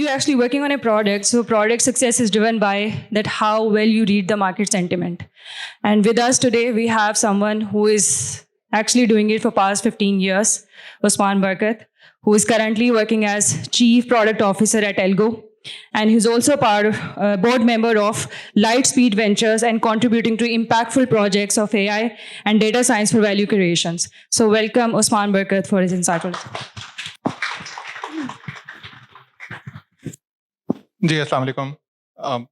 you're actually working on a product, so product success is driven by that how well you read the market sentiment. And with us today, we have someone who is actually doing it for past 15 years, Usman Barkat, who is currently working as Chief Product Officer at Algo. And he's also a board member of Lightspeed Ventures and contributing to impactful projects of AI and data science for value creations. So welcome Usman Barkat for his insightful. जी अस्सलाम वालेकुम.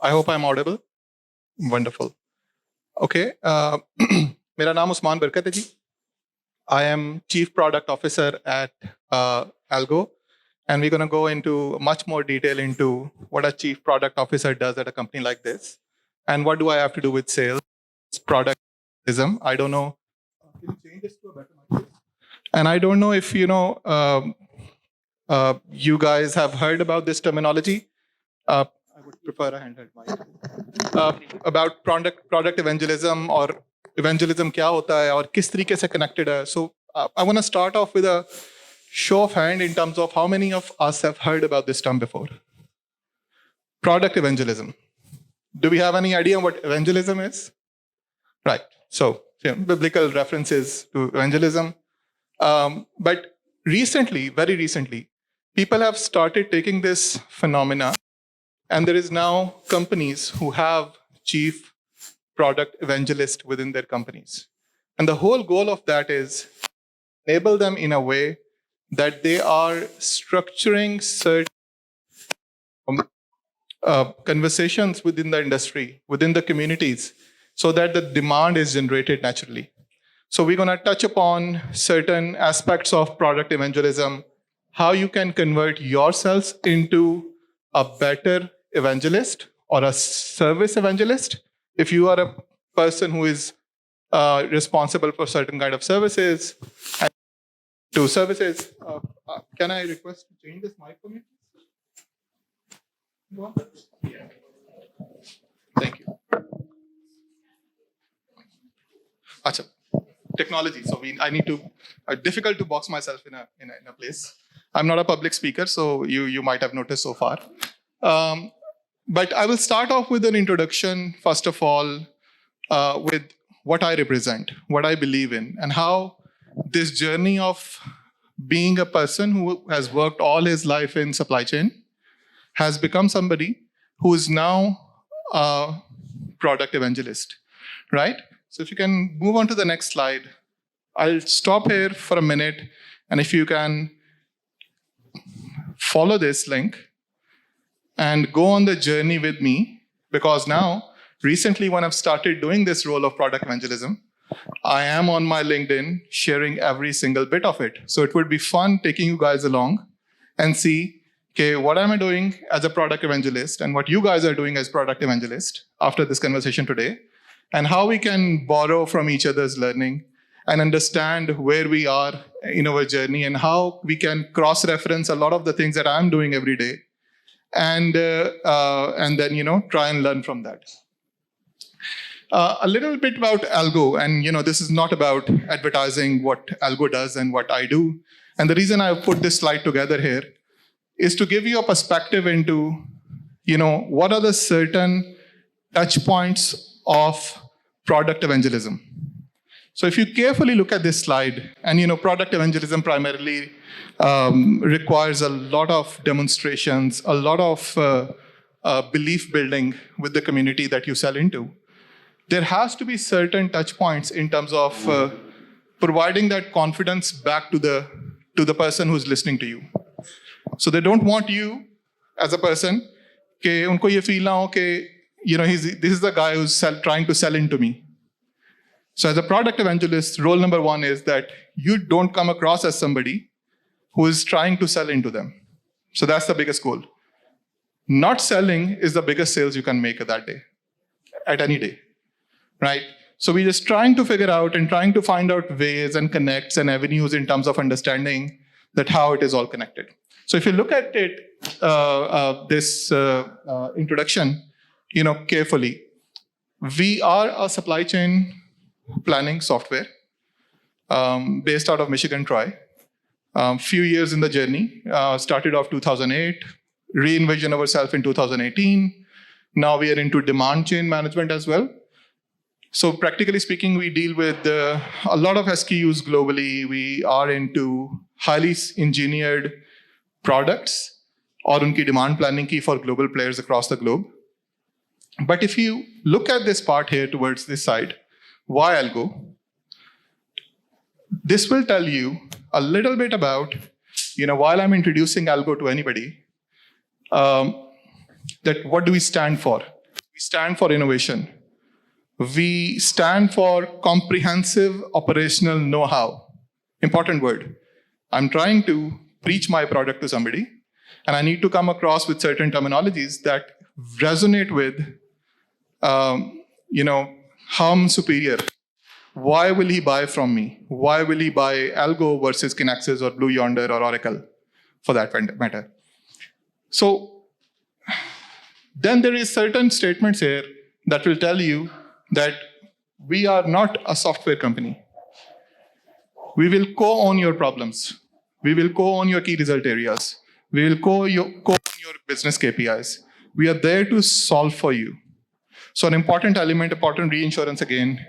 I hope I'm audible. Wonderful. Okay. मेरा नाम उस्मान बरकत है जी. I am Chief Product Officer at Algo, and we're going to go into much more detail into what a Chief Product Officer does at a company like this, and what do I have to do with sales, productism. I don't know. Can you change this to a better mic? And I don't know if you know. You guys have heard about this terminology. I would prefer a handheld mic. About product evangelism or evangelism क्या होता है और किस तरीके से connected है. So I want to start off with a show of hand in terms of how many of us have heard about this term before. Product evangelism. Do we have any idea what evangelism is? Right. So biblical references to evangelism. But recently, very recently, people have started taking this phenomena, and there is now companies who have chief product evangelist within their companies. And the whole goal of that is enable them in a way that they are structuring certain conversations within the industry, within the communities, so that the demand is generated naturally. So we're going to touch upon certain aspects of product evangelism, how you can convert yourselves into a better evangelist or a service evangelist. If you are a person who is responsible for certain kind of services, and to services, can I request to change this mic for me? Yeah. Thank you. Achha. Technology. So I need to. Difficult to box myself in a place. I'm not a public speaker, so you might have noticed so far. But I will start off with an introduction, first of all, with what I represent, what I believe in, and how this journey of being a person who has worked all his life in supply chain has become somebody who is now a product evangelist, right? So if you can move on to the next slide, I'll stop here for a minute, and if you can follow this link and go on the journey with me, because now, recently when I've started doing this role of product evangelism, I am on my LinkedIn sharing every single bit of it. So it would be fun taking you guys along and see, okay, what am I doing as a product evangelist and what you guys are doing as product evangelist after this conversation today, and how we can borrow from each other's learning and understand where we are in our journey and how we can cross-reference a lot of the things that I'm doing every day, and then try and learn from that. A little bit about Algo, and this is not about advertising what Algo does and what I do. And the reason I put this slide together here is to give you a perspective into what are the certain touch points of product evangelism. So if you carefully look at this slide, and product evangelism primarily requires a lot of demonstrations, a lot of belief building with the community that you sell into. There has to be certain touch points in terms of providing that confidence back to the person who's listening to you. So they don't want you as a person, कि उनको ये feel ना हो कि this is the guy who's trying to sell into me. So as a product evangelist, role number one is that you don't come across as somebody who is trying to sell into them. So that's the biggest goal. Not selling is the biggest sales you can make that day, at any day, right? So we're just trying to figure out and trying to find out ways and connects and avenues in terms of understanding that how it is all connected. So if you look at it, this introduction, carefully, we are a supply chain planning software based out of Michigan, Troy. Few years in the journey. Started off 2008, re-envisioned ourselves in 2018. Now we are into demand chain management as well. So practically speaking, we deal with a lot of SKUs globally. We are into highly engineered products or unki demand planning ki for global players across the globe. But if you look at this part here towards this side, why Algo? This will tell you a little bit about, while I'm introducing Algo to anybody, that what do we stand for? We stand for innovation. We stand for comprehensive operational know-how. Important word. I'm trying to preach my product to somebody, and I need to come across with certain terminologies that resonate with, how I'm superior. Why will he buy from me? Why will he buy Algo versus Kinaxis or Blue Yonder or Oracle, for that matter? So then there is certain statements here that will tell you that we are not a software company. We will co-own your problems. We will co-own your key result areas. We will co-own your business KPIs. We are there to solve for you. So an important element, important reinsurance again,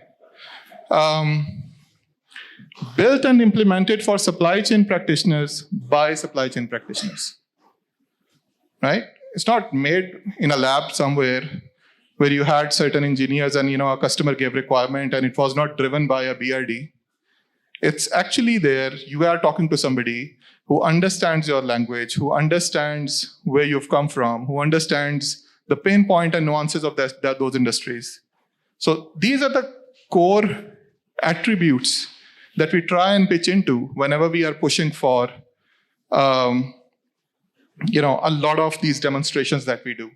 built and implemented for supply chain practitioners by supply chain practitioners, right? It's not made in a lab somewhere where you had certain engineers and a customer gave requirement and it was not driven by a BRD. It's actually there. You are talking to somebody who understands your language, who understands where you've come from, who understands the pain point and nuances of those industries. So these are the core attributes that we try and pitch into whenever we are pushing for a lot of these demonstrations that we do.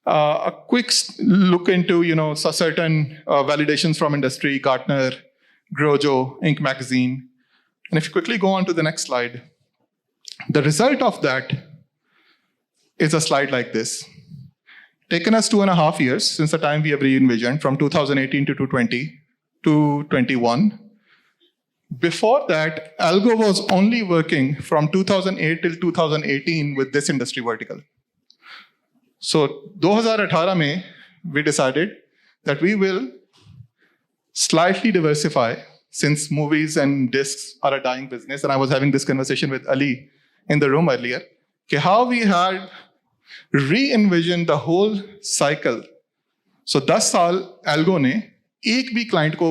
A quick look into certain validations from industry, Gartner, Grojo, Inc. magazine. And if you quickly go on to the next slide, the result of that is a slide like this. Taken us 2.5 years since the time we have re-envisioned, from 2018 to 2020 to 21. Before that, Algo was only working from 2008 till 2018 with this industry vertical. So 2018 mein, we decided that we will slightly diversify, since movies and discs are a dying business. And I was having this conversation with Ali in the room earlier, how we had re-envisioned the whole cycle. So 10 साल Algo ने एक भी client को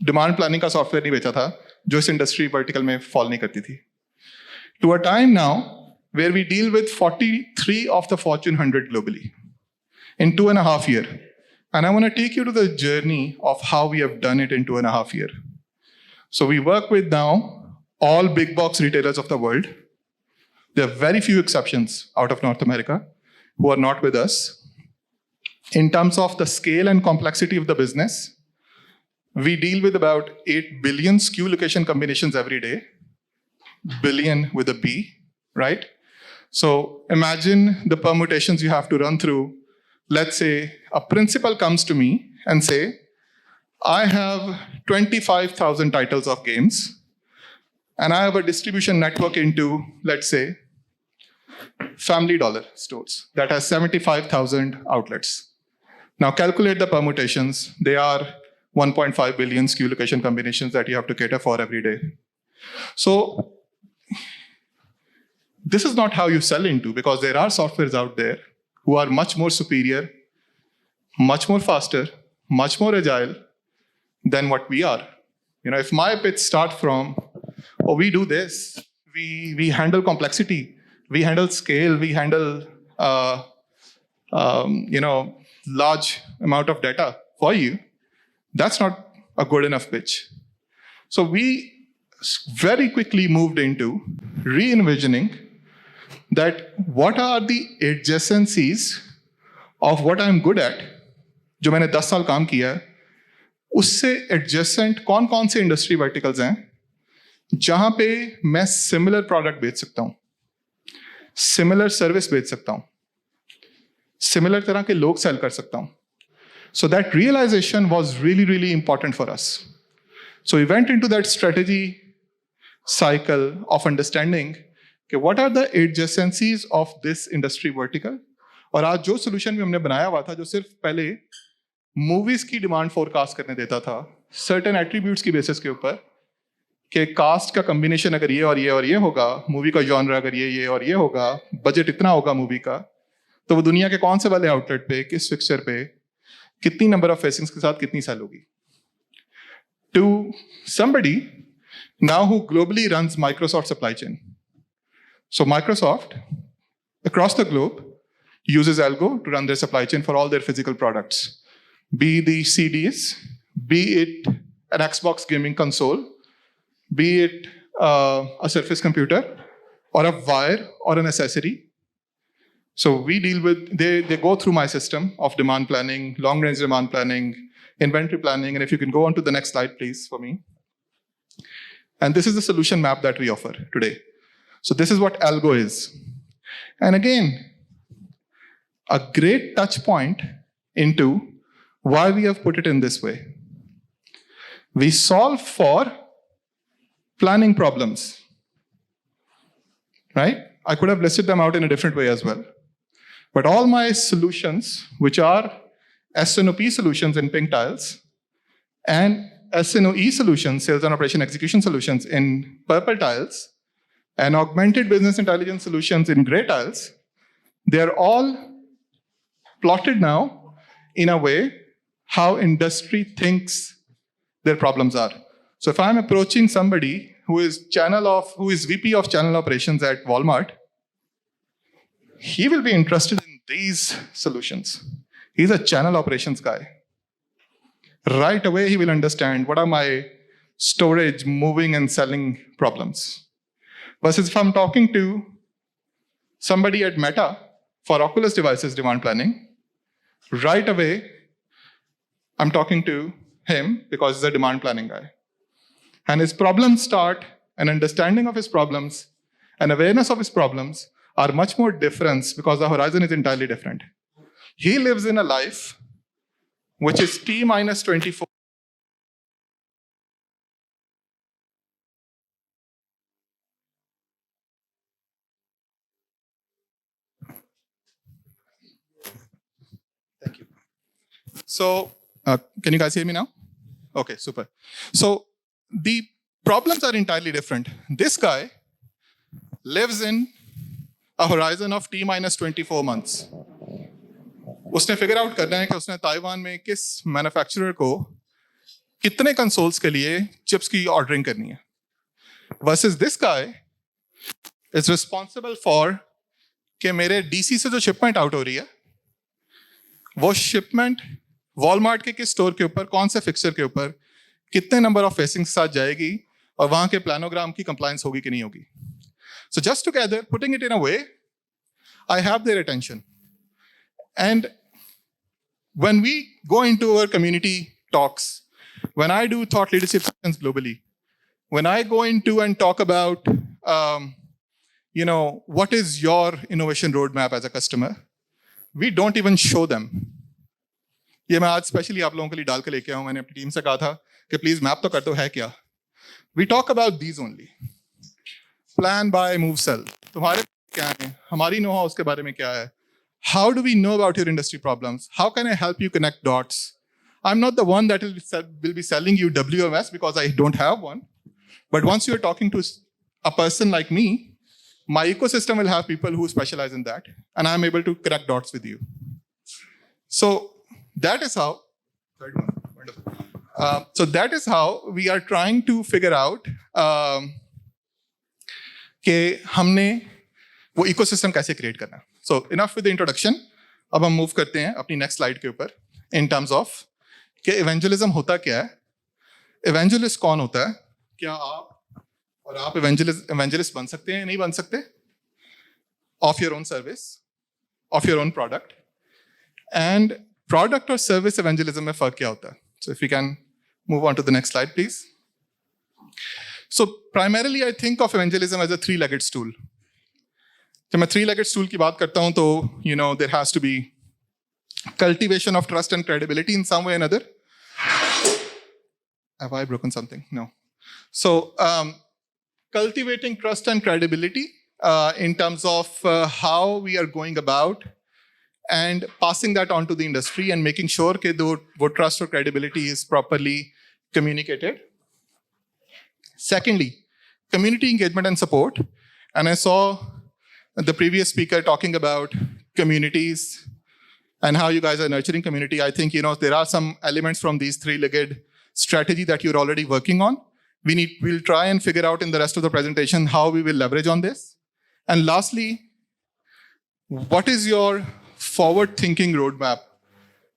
demand planning का software नहीं बेचा था जो इस इंडस्ट्री वर्टिकल में फॉल नहीं करती थी. To a time now where we deal with 43 of the Fortune 100 globally in 2.5 years. And I want to take you to the journey of how we have done it in 2.5 years. So we work with now all big box retailers of the world. There are very few exceptions out of North America who are not with us. In terms of the scale and complexity of the business, we deal with about 8 billion SKU location combinations every day. Billion with a B, right? So imagine the permutations you have to run through. Let's say a principal comes to me and say, I have 25,000 titles of games, and I have a distribution network into, let's say, Family Dollar stores that has 75,000 outlets. Now calculate the permutations. They are 1.5 billion SKU location combinations that you have to cater for every day. So this is not how you sell into, because there are softwares out there who are much more superior, much more faster, much more agile than what we are. If my pitch starts from, oh, we do this, we handle complexity, we handle scale, we handle large amount of data for you, that's not a good enough pitch. So we very quickly moved into re-envisioning that what are the adjacencies of what I'm good at, जो मैंने 10 साल काम किया है, उससे adjacent कौन-कौन से industry verticals हैं, जहां पे मैं similar product बेच सकता हूं, similar service बेच सकता हूं, similar तरह के लोग sell कर सकता हूं. So that realization was really, really important for us. So we went into that strategy cycle of understanding कि what are the adjacencies of this industry vertical. और आज जो solution भी हमने बनाया हुआ था जो सिर्फ पहले movies की demand forecast करने देता था certain attributes की basis के ऊपर कि कास्ट का कॉम्बिनेशन अगर ये और ये और ये होगा, मूवी का जॉनर अगर ये और ये होगा, बजट इतना होगा मूवी का, तो वो दुनिया के कौन से वाले आउटलेट पे, किस फिक्सचर पे, कितनी नंबर ऑफ फेसिंग्स के साथ कितनी सेल होगी. To somebody now who globally runs Microsoft supply chain. So Microsoft across the globe uses Algo to run their supply chain for all their physical products, be the CDs, be it an Xbox gaming console, be it a Surface computer or a wire or an accessory. So we deal with, they go through my system of demand planning, long range demand planning, inventory planning, and if you can go on to the next slide, please, for me. And this is the solution map that we offer today. So this is what Algo is. And again, a great touch point into why we have put it in this way. We solve for planning problems, right? I could have listed them out in a different way as well. But all my solutions, which are S&OP solutions in pink tiles, and S&OE solutions, sales and operation execution solutions in purple tiles, and augmented business intelligence solutions in gray tiles, they are all plotted now in a way how industry thinks their problems are. So if I'm approaching somebody who is VP of channel operations at Walmart, he will be interested in these solutions. He's a channel operations guy. Right away, he will understand what are my storage, moving, and selling problems. Versus if I'm talking to somebody at Meta for Oculus devices demand planning, right away, I'm talking to him because he's a demand planning guy. And his problems start, an understanding of his problems, and awareness of his problems are much more different because the horizon is entirely different. He lives in a life which is T minus 24. Thank you. So, can you guys hear me now? Okay, super. So, the problems are entirely different. This guy lives in a horizon of T minus 24 months. उसने figure out करना है कि उसने Taiwan में किस manufacturer को कितने consoles के लिए चिप्स की ऑर्डरिंग करनी है. Versus this guy is responsible for कि मेरे डीसी से जो शिपमेंट आउट हो रही है वो शिपमेंट वॉलमार्ट के किस स्टोर के ऊपर, कौन से फिक्सचर के ऊपर, कितने नंबर ऑफ फेसिंग के साथ जाएगी और वहां के प्लानोग्राम की कंप्लायंस होगी कि नहीं होगी. So just together, putting it in a way, I have their attention. And when we go into our community talks, when I do thought leadership sessions globally, when I go into and talk about, what is your innovation roadmap as a customer, we don't even show them. ये मैं आज specially आप लोगों के लिए डाल के लेके आऊं. मैंने अपनी टीम से कहा था कि प्लीज मैप तो कर दो है क्या. We talk about these only. Plan, buy, move, sell. तुम्हारे क्या है, हमारी नो हाउ उसके बारे में क्या है. How do we know about your industry problems? How can I help you connect dots? I'm not the one that will be selling you WMS because I don't have one. But once you're talking to a person like me, my ecosystem will have people who specialize in that, and I'm able to connect dots with you. So that is how. So that is how we are trying to figure out कि हमने वो ecosystem कैसे create करना. सो enough with the introduction. अब हम move करते हैं अपनी नेक्स्ट स्लाइड के ऊपर इन टर्म्स ऑफ कि इवेंजलिज्म होता क्या है, इवेंजलिस्ट कौन होता है, क्या आप इवेंजलिस्ट बन सकते हैं, नहीं बन सकते, of your own service, of your own product, and product और सर्विस इवेंजलिज्म में फर्क क्या होता है. So if you can move on to the next slide please. So primarily I think of evangelism as a three-legged stool. जब मैं three-legged stool की बात करता हूँ तो there has to be cultivation of trust and credibility in some way or another. Have I broken something? No. So cultivating trust and credibility in terms of how we are going about and passing that on to the industry and making sure that what trust or credibility is properly communicated. Secondly, community engagement and support. And I saw the previous speaker talking about communities and how you guys are nurturing community. I think, there are some elements from these three-legged strategy that you're already working on. We'll try and figure out in the rest of the presentation how we will leverage on this. And lastly, what is your forward-thinking roadmap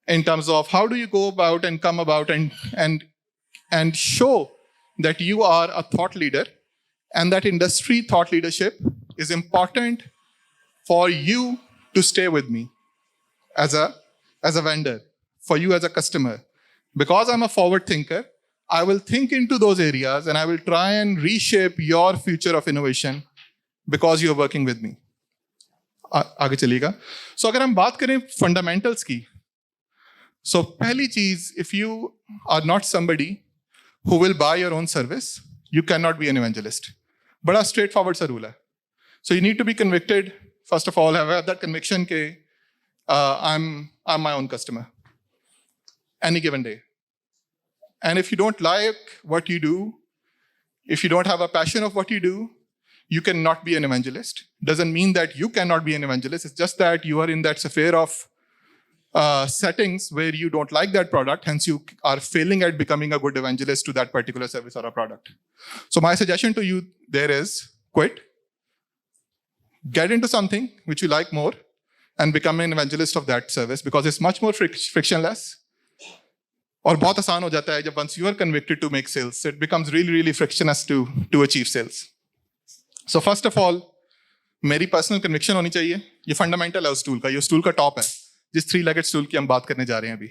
in terms of how do you go about and come about and show that you are a thought leader and that industry thought leadership is important for you to stay with me as a vendor, for you as a customer. Because I'm a forward thinker, I will think into those areas and I will try and reshape your future of innovation because you're working with me. आगे चलिएगा. So अगर हम बात करें fundamentals की, so पहली चीज, if you are not somebody who will buy your own service, you cannot be an evangelist. बड़ा straightforward सा rule है. So you need to be convicted, first of all, have that conviction के I'm my own customer. Any given day. And if you don't like what you do, if you don't have a passion of what you do, you cannot be an evangelist. Doesn't mean that you cannot be an evangelist. It's just that you are in that sphere of settings where you don't like that product, hence you are failing at becoming a good evangelist to that particular service or a product. So my suggestion to you there is quit, get into something which you like more and become an evangelist of that service because it's much more frictionless. और बहुत आसान हो जाता है जब once you are convicted to make sales, it becomes really, really frictionless to achieve sales. So first of all, मेरी personal conviction होनी चाहिए. ये fundamental है उस tool का, ये उस tool का top है, जिस three-legged stool की हम बात करने जा रहे हैं अभी.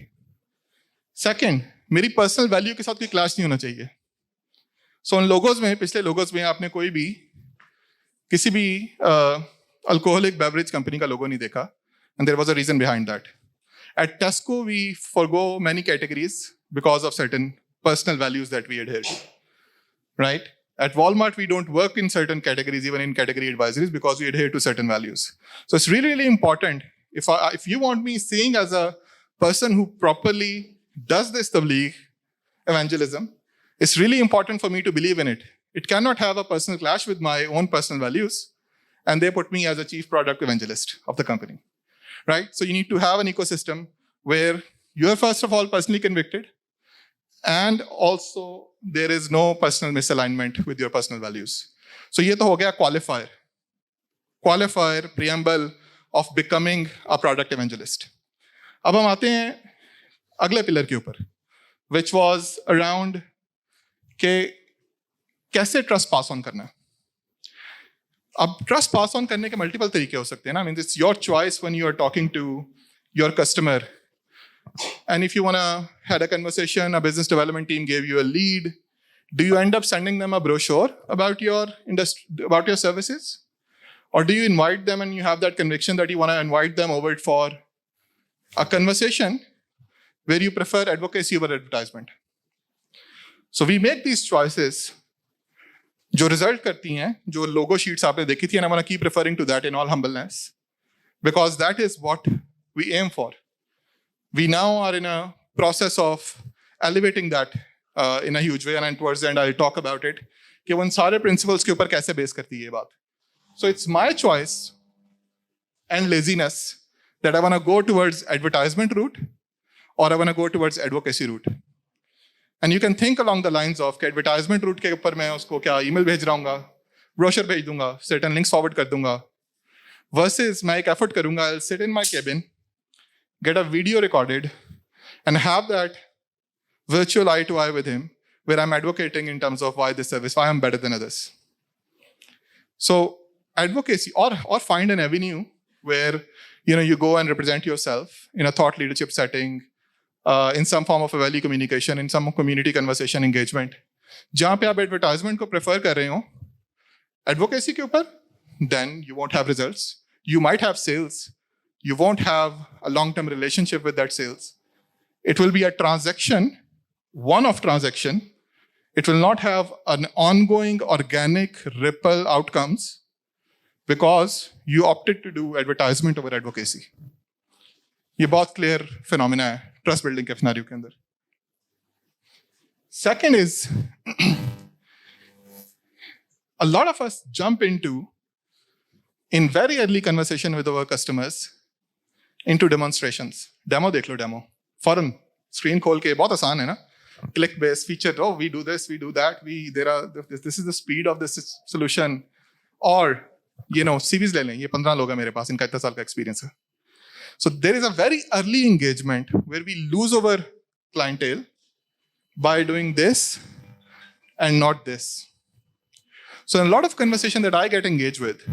Second, मेरी personal value के साथ कोई clash नहीं होना चाहिए. So उन logos में, पिछले logos में आपने कोई भी किसी भी alcoholic beverage company का logo नहीं देखा, and there was a reason behind that. At Tesco, we forgo many categories because of certain personal values that we adhere to, right? At Walmart, we don't work in certain categories, even in category advisories, because we adhere to certain values. So it's really, really important. If you want me seeing as a person who properly does this tabligh evangelism, it's really important for me to believe in it. It cannot have a personal clash with my own personal values, and they put me as a chief product evangelist of the company. Right? So you need to have an ecosystem where you're first of all personally convicted and also there is no personal misalignment with your personal values. So ये तो हो गया qualifier, preamble of becoming a product evangelist. अब हम आते हैं अगले pillar के ऊपर, which was around के कैसे trust pass on करना. अब ट्रस्ट पास ऑन करने के मल्टीपल तरीके हो सकते हैं ना. I mean, it's your choice when you are talking to your customer. And if you want to had a conversation, a business development team gave you a lead, do you end up sending them a brochure about your industry, about your services? Or do you invite them and you have that conviction that you want to invite them over for a conversation where you prefer advocacy over advertisement? So we make these choices जो result करती हैं, जो लोगो sheets आपने देखी थी, and I want to keep referring to that in all humbleness, because that is what we aim for. We now are in a process of elevating that in a huge way, and towards the end I'll talk about it, कि उन सारे principles के ऊपर कैसे base करती है ये बात. So it's my choice and laziness that I want to go towards advertisement route or I want to go towards advocacy route. And you can think along the lines of कि advertisement route के ऊपर मैं उसको क्या email भेज रहा हूँगा, brochure भेज दूँगा, certain links forward कर दूँगा, versus मैं एक effort करूँगा, I'll sit in my cabin, get a video recorded, and have that virtual eye to eye with him, where I'm advocating in terms of why this service, why I'm better than others. So advocacy, or find an avenue where you go and represent yourself in a thought leadership setting, in some form of a value communication, in some community conversation engagement. जहाँ पे आप advertisement को prefer कर रहे हो, advocacy के ऊपर, then you won't have results. You might have sales. You won't have a long-term relationship with that sales. It will be a transaction, one-off transaction, It will not have an ongoing organic ripple outcomes because you opted to do advertisement over advocacy. ये बहुत clear phenomena है trust building के scenario के अंदर. Second is, a lot of us jump into, in very early conversation with our customers, into demonstrations. Demo dekh lo, demo. Foreign screen खोल के बहुत आसान है ना? Click based feature. Oh, we do this, we do that. This is the speed of this solution. Or, CVs ले लें. ये 15 लोग हैं मेरे पास. इनका इतना साल का experience है. So there is a very early engagement where we lose our clientele by doing this and not this. So in a lot of conversation that I get engaged with,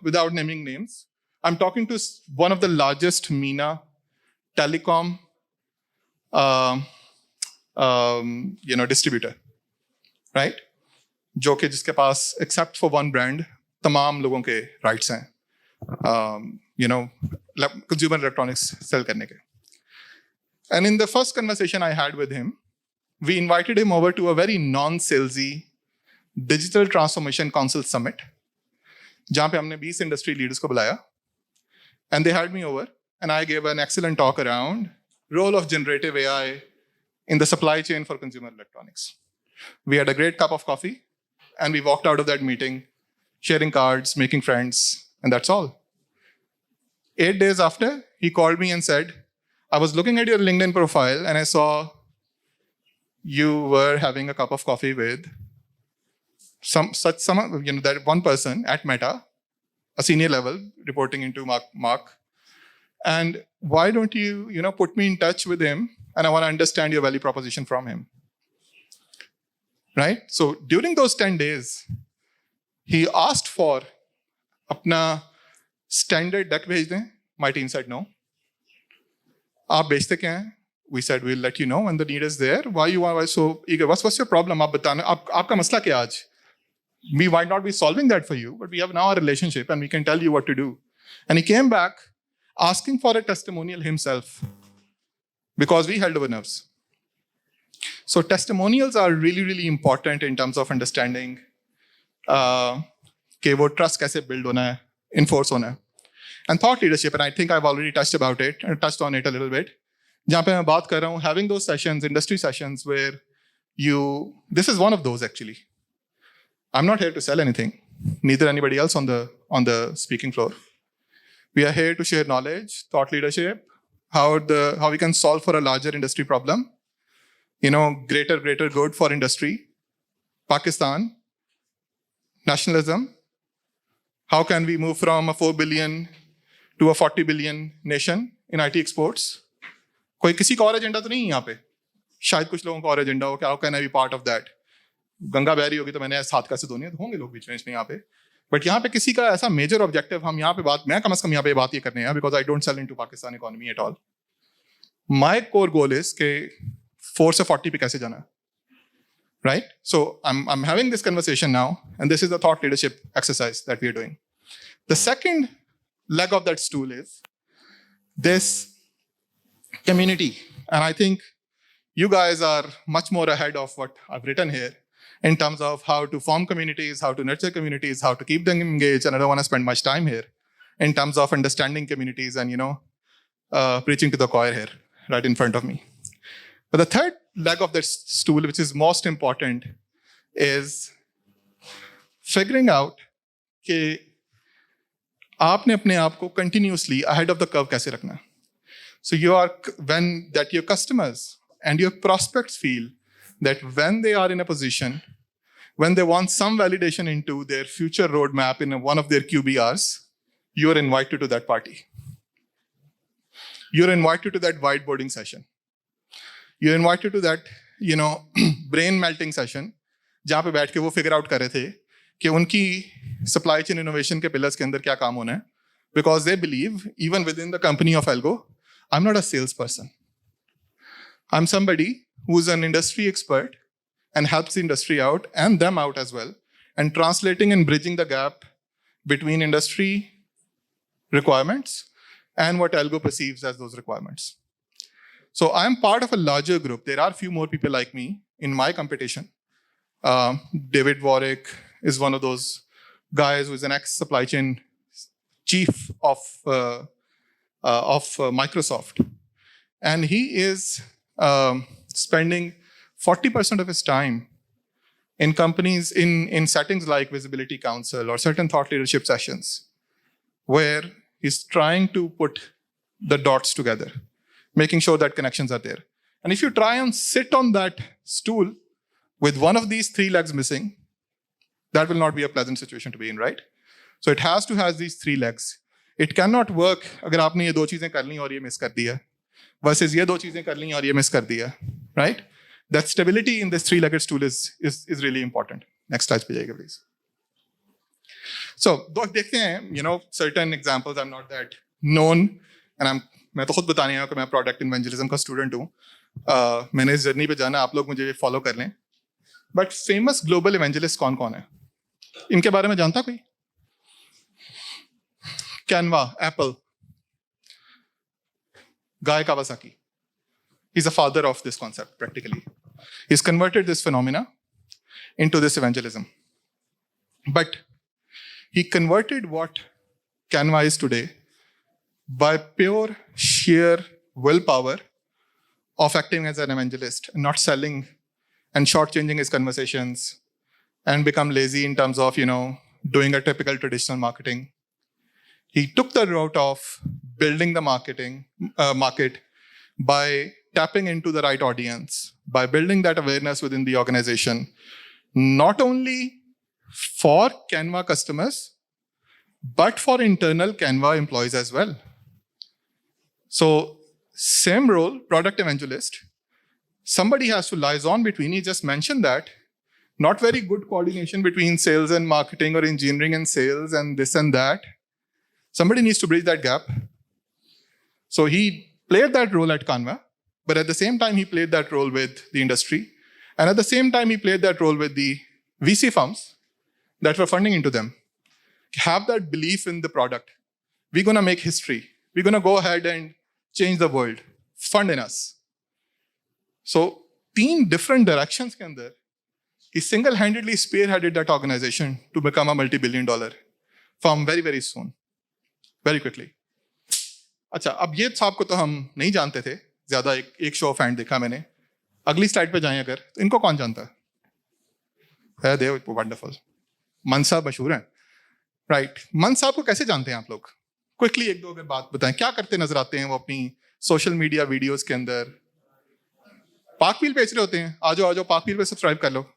without naming names, I'm talking to one of the largest MENA telecom distributor, right? जो कि जिसके पास, except for one brand, तमाम लोगों के rights हैं, consumer electronics sell करने के. And in the first conversation I had with him, we invited him over to a very non-salesy digital transformation council summit, जहाँ पे हमने 20 industry leaders को बुलाया, and they had me over, and I gave an excellent talk around role of generative AI in the supply chain for consumer electronics. We had a great cup of coffee, and we walked out of that meeting, sharing cards, making friends, and that's all. 8 days after, he called me and said, I was looking at your LinkedIn profile and I saw you were having a cup of coffee with that one person at Meta, a senior level reporting into Mark. And why don't you, put me in touch with him, and I want to understand your value proposition from him. Right? So during those 10 days, he asked for अपना standard deck भेज दें. My team said no. आप बेचते क्या हैं? We said we'll let you know when the need is there. Why you are so eager? What's your problem? आप बताना. आपका मसला क्या आज? We might not be solving that for you, but we have now a relationship and we can tell you what to do. And he came back asking for a testimonial himself because we held our nerves. So testimonials are really, really important in terms of understanding कि वो trust कैसे build होना है, enforce होना है. And thought leadership, and I think I've already touched on it a little bit. जहाँ पे मैं बात कर रहा हूँ, having those sessions, industry sessions where this is one of those actually. I'm not here to sell anything, neither anybody else on the speaking floor. We are here to share knowledge, thought leadership, how we can solve for a larger industry problem, greater good for industry, Pakistan, nationalism, how can we move from a 4 billion to a 40 billion nation in IT exports? कोई किसी का और agenda तो नहीं है यहाँ पे, शायद कुछ लोगों का और एजेंडा हो, how can I be part of that? Ganga बह रही होगी तो मैंने साथ कैसे धोनी है, तो होंगे लोग बीच में इसमें यहाँ पे, बट यहाँ पे किसी का ऐसा मेजर ऑब्जेक्टिव हम यहाँ पे मैं कम से कम यहाँ पे बात ये करने हैं, because I don't sell into Pakistan economy at all. My core goal is के 4 से 40 पे कैसे जाना है, right? So I'm having this conversation now, and this is the thought leadership exercise that we are doing. The second leg of that stool is this community, and I think you guys are much more ahead of what I've written here in terms of how to form communities, how to nurture communities, how to keep them engaged, and I don't want to spend much time here in terms of understanding communities and preaching to the choir here right in front of me. But the third leg of this stool, which is most important, is figuring out कि आपने अपने आप को continuously ahead of the curve कैसे रखना. So that your customers and your prospects feel that when they are in a position, when they want some validation into their future roadmap in one of their QBRs, you are invited to that party. You're invited to that whiteboarding session. You're invited to that, brain melting session, जहाँ पे बैठ के वो figure out कर रहे थे कि उनकी supply chain innovation के pillars के अंदर क्या काम होना है, because they believe, even within the company of Algo, I'm not a salesperson. I'm somebody who's an industry expert and helps the industry out and them out as well, and translating and bridging the gap between industry requirements and what Algo perceives as those requirements. So I'm part of a larger group. There are a few more people like me in my competition. David Warwick is one of those guys who is an ex-supply chain chief of Microsoft. And he is spending 40% of his time in companies in settings like Visibility Council or certain thought leadership sessions, where he's trying to put the dots together, making sure that connections are there. And if you try and sit on that stool with one of these 3 legs missing, that will not be a pleasant situation to be in, right? So it has to have these 3 legs. It cannot work अगर आपने ये 2 चीजें कर ली और ये miss कर दिया, versus ये 2 चीजें कर ली और ये मिस कर दिया, right? That stability in this 3-legged stool is really important. Next slide पे जाइएगा please. So देखते हैं, certain examples. I'm not that known, and मैं तो खुद बताने आया कि मैं product evangelism का student हूँ. मैंने इस जर्नी पे जाना, आप लोग मुझे फॉलो कर लें. But famous global evangelist कौन है? इनके बारे में जानता कोई? Canva, Apple, Guy Kawasaki. He's the father of this concept, practically. He's converted this phenomena into this evangelism. But he converted what Canva is today by pure, sheer willpower of acting as an evangelist, not selling and shortchanging his conversations and become lazy in terms of, doing a typical traditional marketing. He took the route of building the market by tapping into the right audience, by building that awareness within the organization, not only for Canva customers, but for internal Canva employees as well. So same role, product evangelist. Somebody has to liaison between. He just mentioned that. Not very good coordination between sales and marketing or engineering and sales and this and that. Somebody needs to bridge that gap. So he played that role at Canva, but at the same time, he played that role with the industry. And at the same time, he played that role with the VC firms that were funding into them. Have that belief in the product. We're going to make history. We're going to go ahead and change the world. Fund in us. So 3 different directions के अंदर he single-handedly spearheaded that organization to become a multi-billion-dollar firm very, very soon. Very quickly. अच्छा, अब ये साहब को तो हम नहीं जानते थे, ज्यादा एक शो ऑफ हैंड देखा मैंने. अगली स्लाइड पे जाएं अगर, तो इनको कौन जानता है? दे वंडरफुल. मन साहब मशहूर हैं, राइट? मन साहब को कैसे जानते हैं आप लोग? क्विकली 1-2 अगर बात बताएं, क्या करते नजर आते हैं वो अपनी सोशल मीडिया वीडियोस के अंदर? पार्क व्हील बेच रहे होते हैं. आ जाओ पार्क व्हील पे सब्सक्राइब कर लो.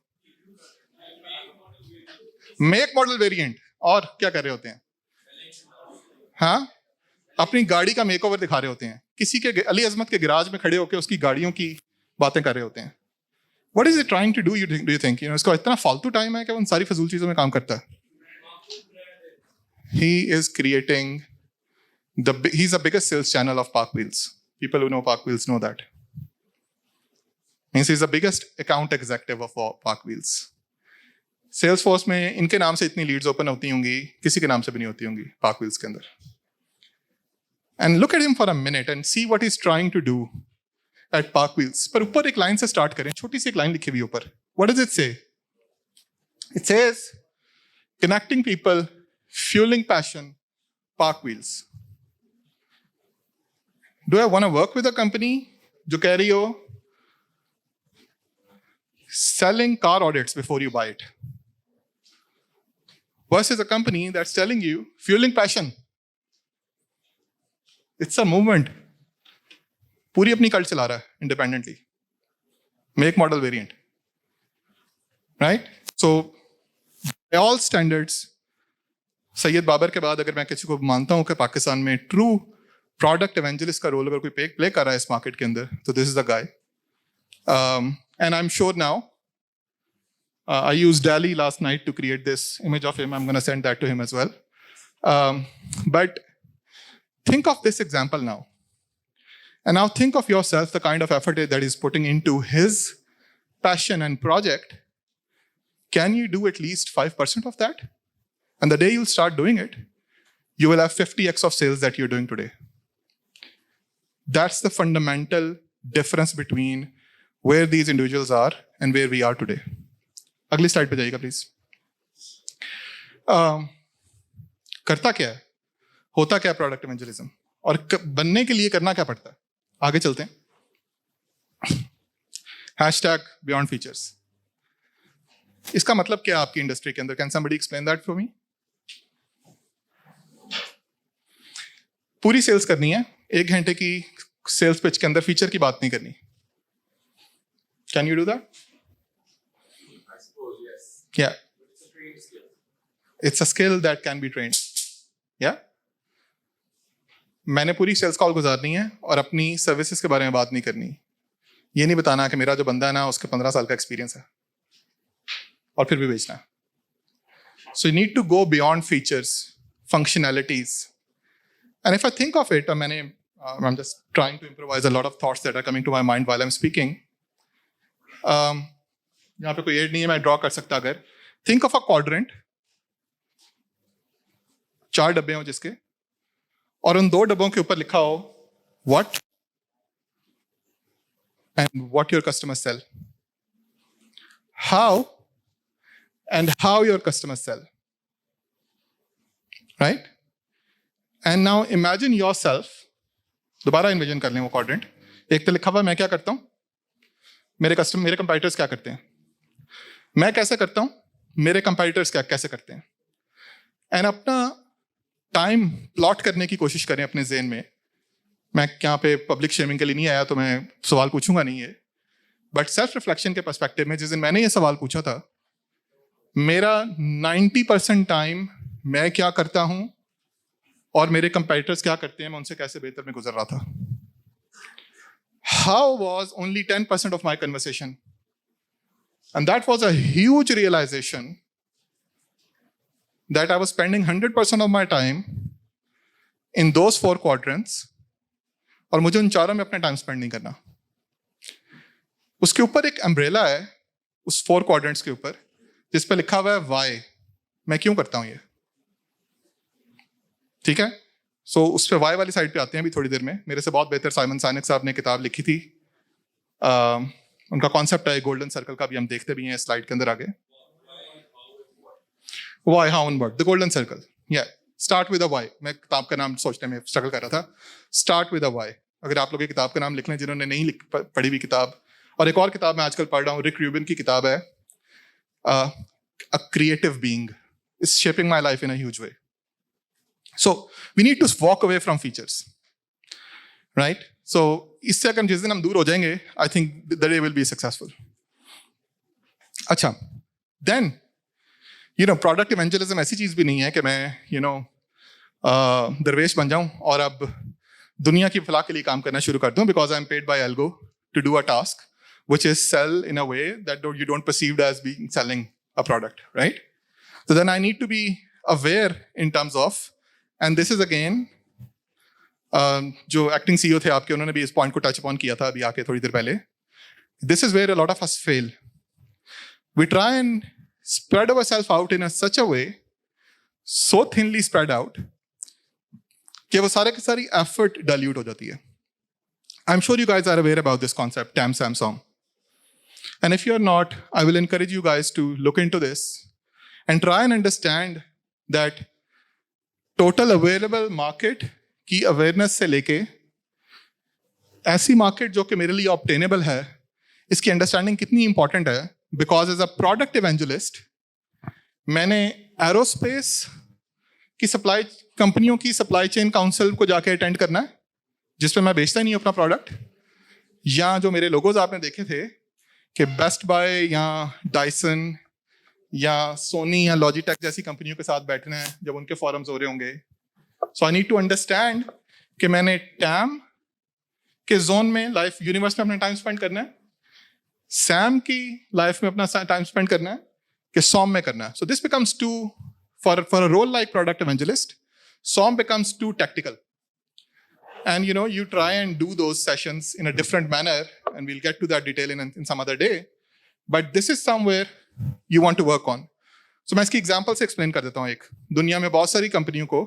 Make model variant. और क्या कर रहे होते हैं? हाँ, अपनी गाड़ी का मेकओवर दिखा रहे होते हैं. किसी के अली अजमत के गैराज में खड़े होकर उसकी गाड़ियों की बातें कर रहे होते हैं. What is it trying to do? Do you think? इसका इतना फालतू टाइम है कि उन सारी फजूल चीजों में काम करता है. He is creating he's the biggest sales channel of Park Wheels. People who know Park Wheels know that. Means he's the biggest account executive of Park Wheels. Salesforce में इनके नाम से इतनी लीड्स ओपन होती होंगी, किसी के नाम से भी नहीं होती होंगी Park Wheels के अंदर. And look at him for a minute and see what he's trying to do at Park Wheels. पर ऊपर एक लाइन से स्टार्ट करें, छोटी सी एक लाइन लिखी हुई ऊपर. What does it say? It says, connecting people, fueling passion, Park Wheels. Do I want to work with a company जो कह रही हो selling car audits before you buy it, versus a company that's telling you fueling passion? It's a movement. पूरी अपनी cult चला रहा है independently. Make model variant. Right? So, by all standards, Syed Babar के बाद अगर मैं किसी को मानता हूं कि पाकिस्तान में ट्रू प्रोडक्ट एवेंजलिस्ट का रोल अगर कोई प्ले कर रहा है इस मार्केट के अंदर, तो this is the guy. And I'm sure now, I used DALL-E last night to create this image of him. I'm going to send that to him as well. But think of this example now. And now think of yourself, the kind of effort that he's putting into his passion and project. Can you do at least 5% of that? And the day you'll start doing it, you will have 50x of sales that you're doing today. That's the fundamental difference between where these individuals are and where we are today. अगली slide पे जाइएगा please. करता क्या है, होता क्या product evangelism, और बनने के लिए करना क्या पड़ता है. आगे चलते हैं. Hashtag beyond features. इसका मतलब क्या है आपकी इंडस्ट्री के अंदर? Can somebody explain that for me? पूरी सेल्स करनी है, 1 घंटे की सेल्स पिच के अंदर फीचर की बात नहीं करनी. Can you do that? I suppose, yes. Yeah. It's a trained skill. It's a skill that can be trained. Yeah. मैंने पूरी सेल्स कॉल गुजारनी है और अपनी सर्विसेज के बारे में बात नहीं करनी. ये नहीं बताना कि मेरा जो बंदा है ना उसके 15 साल का एक्सपीरियंस है और फिर भी बेचना है. So you need to go beyond features, functionalities. And if I think of it, I'm just trying to improvise a lot of thoughts that are coming to my mind while I'm speaking. यहाँ पे कोई add नहीं है, मैं draw कर सकता. अगर think of a quadrant, 4 डब्बे हो जिसके, और उन 2 डब्बों के ऊपर लिखा हो what and what your customers sell, how and how your customers sell, right? And now imagine yourself, दोबारा इन्विजन कर लें वो क्वाड्रेंट. एक तो लिखा हुआ मैं क्या करता हूं, मेरे कंपेटिटर्स क्या करते हैं, मैं कैसे करता हूं, मेरे कंपेटिटर्स कैसे करते हैं. एंड अपना टाइम प्लॉट करने की कोशिश करें अपने ज़हन में. मैं यहाँ पे पब्लिक शेमिंग के लिए नहीं आया तो मैं सवाल पूछूंगा नहीं है, बट सेल्फ रिफ्लेक्शन के पर्सपेक्टिव में जिस दिन मैंने ये सवाल पूछा था, मेरा 90% टाइम मैं क्या करता हूं और मेरे कंपेटिटर्स क्या करते हैं, मैं उनसे कैसे बेहतर में गुजर रहा था. How was only 10% of my conversation. And that was a huge realization that I was spending 100% of my time in those 4 quadrants और मुझे उन चारों में अपना टाइम स्पेंड नहीं करना. उसके ऊपर एक अम्ब्रेला है उस 4 क्वाड्रेंट्स के ऊपर जिस पे लिखा हुआ है वाई, मैं क्यों करता हूं ये. ठीक है. सो उस पे वाई वाली साइड पे आते हैं अभी थोड़ी देर में. मेरे से बहुत बेहतर साइमन साइनेक साहब ने किताब लिखी थी, उनका कॉन्सेप्ट है गोल्डन सर्कल का, भी हम देखते भी हैं स्लाइड के अंदर आगे. Why, how and what, the golden circle. या स्टार्ट विद अ वाई. मैं किताब का नाम सोचने में स्ट्रगल कर रहा था. Start with a why. अगर आप लोग ये किताब का नाम लिख लें जिन्होंने नहीं पढ़ी हुई किताब, और एक और किताब मैं आजकल पढ़ रहा हूँ, रिक रूबिन की किताब है a creative being, is shaping my life in a huge way. So we need to walk away from features, right? So इससे अगर जिस दिन हम दूर हो जाएंगे, I think the day will be successful. अच्छा, then product evangelism ऐसी चीज भी नहीं है कि मैं दरवेश बन जाऊं और अब दुनिया की फलाह के लिए काम करना शुरू कर दूं, because I'm paid by Algo to do a task which is sell in a way that you don't perceive as being selling a product, right? So then I need to be aware in terms of, and this is again जो acting CEO थे आपके, उन्होंने भी इस point को touch upon किया था अभी आके थोड़ी देर पहले. This is where a lot of us fail. We try and spread ourselves out in such a way, so thinly spread out, कि वो सारे की सारी एफर्ट डाइल्यूट हो जाती है. I'm sure you guys are aware about this concept, TAM SAM SOM. And if you're not, I will encourage you guys to look into this and try and understand that total available market की awareness से लेके ऐसी market जो कि मेरे लिए obtainable है, इसकी understanding कितनी important है. Because as a product evangelist, मैंने aerospace की supply कंपनियों की supply chain council को जाके attend करना है, जिसपे मैं बेचता नहीं हूँ अपना प्रोडक्ट. या जो मेरे लोगोज आपने देखे थे कि बेस्ट बाय या डायसन या सोनी या लॉजिटेक जैसी कंपनियों के साथ बैठना है जब उनके फॉरम्स हो रहे होंगे. सो आई नीड टू अंडरस्टैंड कि मैंने टैम के जोन में लाइफ यूनिवर्स में अपना टाइम स्पेंड करना है, सैम की लाइफ में अपना टाइम स्पेंड करना है, कि सॉम में करना है. So this becomes to for a role like product evangelist, सॉम becomes too technical. And you try and do those sessions in a different manner, and we'll get to that detail in some other day. But this is somewhere you want to work on. So मैं इसकी example से explain कर देता हूँ. एक दुनिया में बहुत सारी कंपनियों को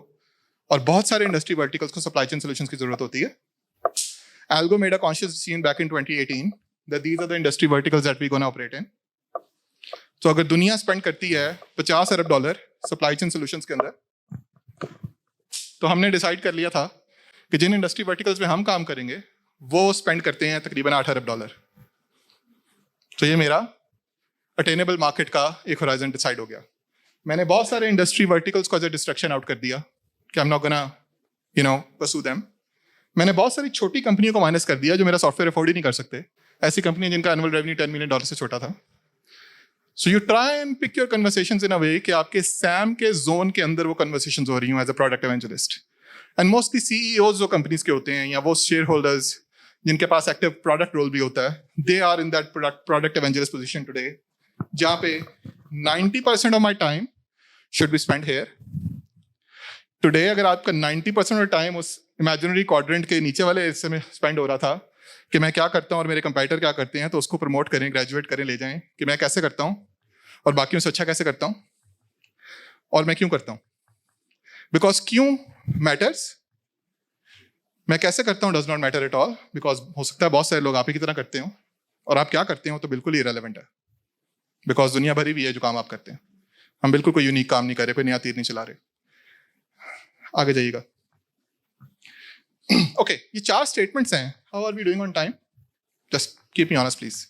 और बहुत सारे इंडस्ट्री वर्टिकल्स को सप्लाई चेन सॉल्यूशंस की जरूरत होती है. Algo made a conscious decision back in 2018 that these are the industry verticals that we're going to operate in. तो अगर दुनिया स्पेंड करती है $50 अरब सप्लाई चेन सॉल्यूशंस के अंदर, तो हमने डिसाइड कर लिया था कि जिन इंडस्ट्री वर्टिकल्स में हम काम करेंगे वो स्पेंड करते हैं तकरीबन $8 अरब। तो ये मेरा अटेनेबल मार्केट का एक होराइजन डिसाइड हो गया। मैंने बहुत सारे इंडस्ट्री वर्टिकल्स को एज अ डिस्ट्रक्शन आउट कर दिया कि I am not gonna pursue them. मैंने बहुत सारी छोटी कंपनियों को माइनस कर दिया जो मेरा सॉफ्टवेयर अफोर्ड ही नहीं कर सकते, ऐसी कंपनियां जिनका एनुअल रेवेन्यू $10 मिलियन से छोटा था। So you try and pick your conversations in a way कि आपके सैम के जोन के अंदर वो कन्वर्सेशंस हो रही हूँ as a product evangelist. And mostly CEOs जो कंपनीज के होते हैं या वो शेयर होल्डर्स जिनके पास एक्टिव प्रोडक्ट रोल भी होता है, they are in that product evangelist position today, जहाँ पे 90% of my time should be spend here. Today अगर आपका 90% ऑफ टाइम उस इमेजिनरी क्वाड्रेंट के नीचे वाले हिस्से में स्पेंड हो रहा था कि मैं क्या करता हूँ और मेरे कंपेटिटर क्या करते हैं, तो उसको प्रमोट करें, ग्रेजुएट करें, ले जाएं कि मैं कैसे करता हूँ और बाकियों से अच्छा कैसे करता हूँ और मैं क्यों करता हूँ। बिकॉज क्यों मैटर्स, मैं कैसे करता हूँ does not matter at all, because हो सकता है बहुत सारे लोग आप ही की तरह करते हो और आप क्या करते हो तो बिल्कुल ही इरेलेवेंट है, बिकॉज दुनिया भरी भी है जो काम आप करते हैं। हम बिल्कुल कोई यूनिक काम नहीं कर रहे, कोई नया तीर नहीं चला रहे। आगे जाइएगा। ओके, ये 4 स्टेटमेंट्स हैं। How are we doing on time? Just keep me honest please.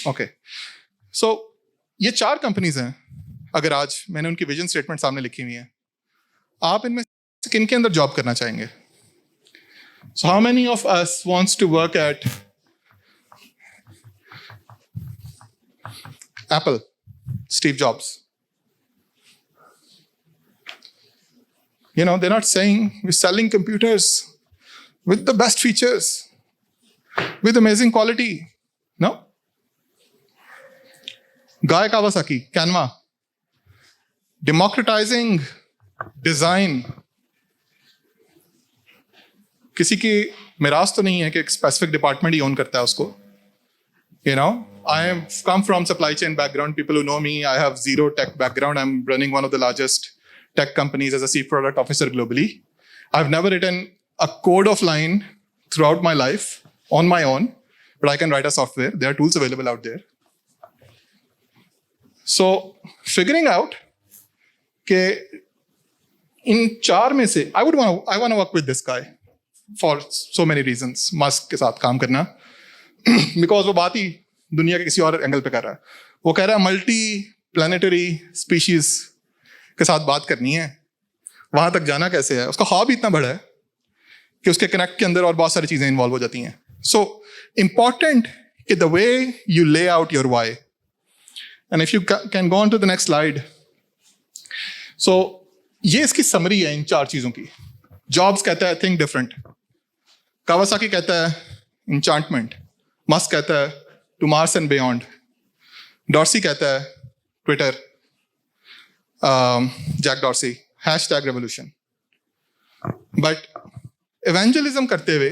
Okay, so ये 4 कंपनीज हैं। अगर आज मैंने उनकी विजन स्टेटमेंट सामने लिखी हुई है, आप इनमें से किन के अंदर जॉब करना चाहेंगे? So how many of us wants to work at Apple, Steve Jobs? You know, they're not saying we're selling computers with the best features, with amazing quality. No? Guy Kawasaki, Canva, democratizing design. किसी की मिरास तो नहीं है कि एक specific department ही own करता है उसको। You know, I am come from supply chain background. People who know me, I have zero tech background. I'm running one of the largest tech companies as a chief product officer globally. I've never written a code of line throughout my life on my own, but I can write a software. There are tools available out there. So figuring out कि इन 4 में से I want to work with this guy for so many reasons. Musk के साथ काम करना because वो बात ही दुनिया के किसी और एंगल पे कर रहा है। वो कह रहा है मल्टी प्लानिटरी स्पीशीज के साथ बात करनी है, वहां तक जाना कैसे है। उसका ख्वाब इतना बड़ा है कि उसके कनेक्ट के अंदर और बहुत सारी चीजें इन्वॉल्व हो जाती हैं। सो इम्पॉर्टेंट कि the way you lay out your why, and if you can go on to the next slide. So ये इसकी समरी है इन 4 चीजों की। जॉब्स कहता है थिंक डिफरेंट, कावासाकी कहता है इंचांटमेंट, मस्क कहता है to Mars and beyond, Dorsey कहता है Twitter, Jack Dorsey #revolution। But evangelism करते हुए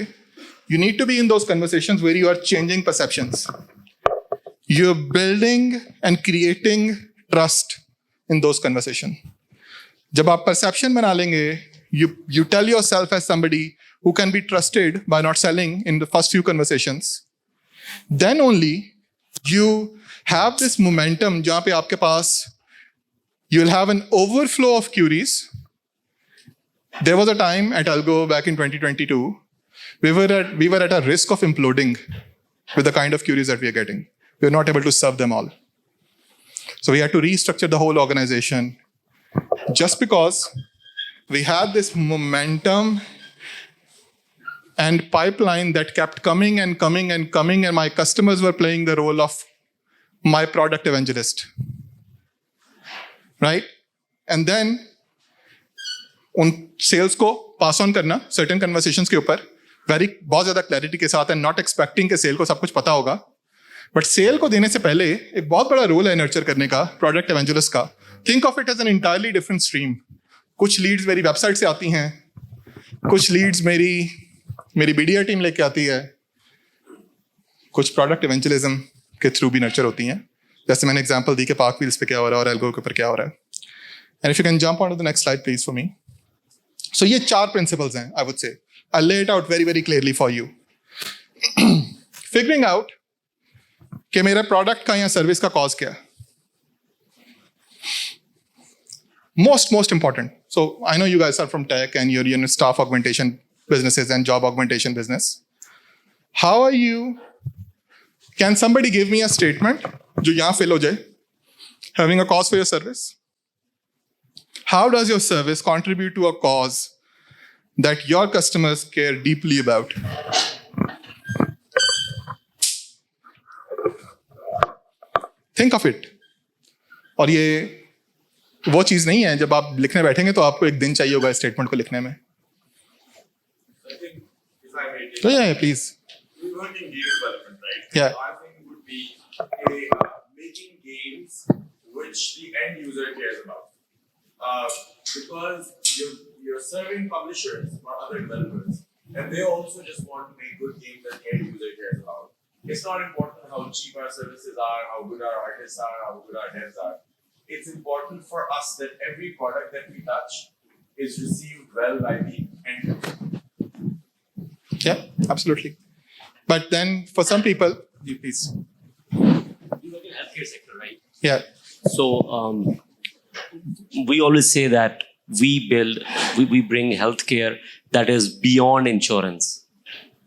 you need to be in those conversations where you are changing perceptions. You're building and creating trust in those conversations. जब आप perception बना लेंगे, you tell yourself as somebody who can be trusted by not selling in the first few conversations, then only you have this momentum जहाँ पे आपके पास you will have an overflow of queries. There was a time at Algo back in 2022, we were at a risk of imploding with the kind of queries that we are getting. We were not able to serve them all. So we had to restructure the whole organization just because we had this momentum and pipeline that kept coming and coming and coming, and my customers were playing the role of my product evangelist. Right? And then उन sales को pass on करना certain conversations के ऊपर बहुत ज्यादा clarity के साथ, and not expecting कि सेल को सब कुछ पता होगा, बट सेल को देने से पहले एक बहुत बड़ा रोल है नर्चर करने का, प्रोडक्ट एवेंजलिस्ट का। Think of it as an entirely different stream. कुछ लीड्स मेरी वेबसाइट से आती हैं, कुछ लीड्स मेरी बीडीआर टीम लेके आती है, कुछ प्रोडक्ट एवेंजलिज्म के थ्रू भी नर्चर होती हैं। जैसे मैंने एग्जांपल दी कि पार्क व्हील्स पे क्या हो रहा है और एल्गो के ऊपर क्या हो रहा है। And if you can jump on to the next slide please for me. So ये 4 प्रिंसिपल्स हैं, I would say. I'll lay it out very, very clearly for you. Figuring out कि मेरे product का या service का cause क्या है. Most important. So I know you guys are from tech and you're in staff augmentation businesses and job augmentation business. How are you? Can somebody give me a statement जो यहाँ fill हो जाए? Having a cause for your service? How does your service contribute to a cause that your customers care deeply about? Think of it. और ये वो चीज़ नहीं है जब आप लिखने बैठेंगे तो आपको एक दिन चाहिए होगा स्टेटमेंट को लिखने में. I think if I may take तो yeah, please. we work in game development, right? Yeah. Our thing would be making games which the end user cares about. Because you're serving publishers or other developers, and they also just want to make good games that the end user cares about. It's not important how cheap our services are, how good our artists are, how good our devs are. It's important for us that every product that we touch is received well by the end user. Yeah, absolutely. But then for some people, please. You work in healthcare sector, right? Yeah. So we always say that we bring healthcare that is beyond insurance,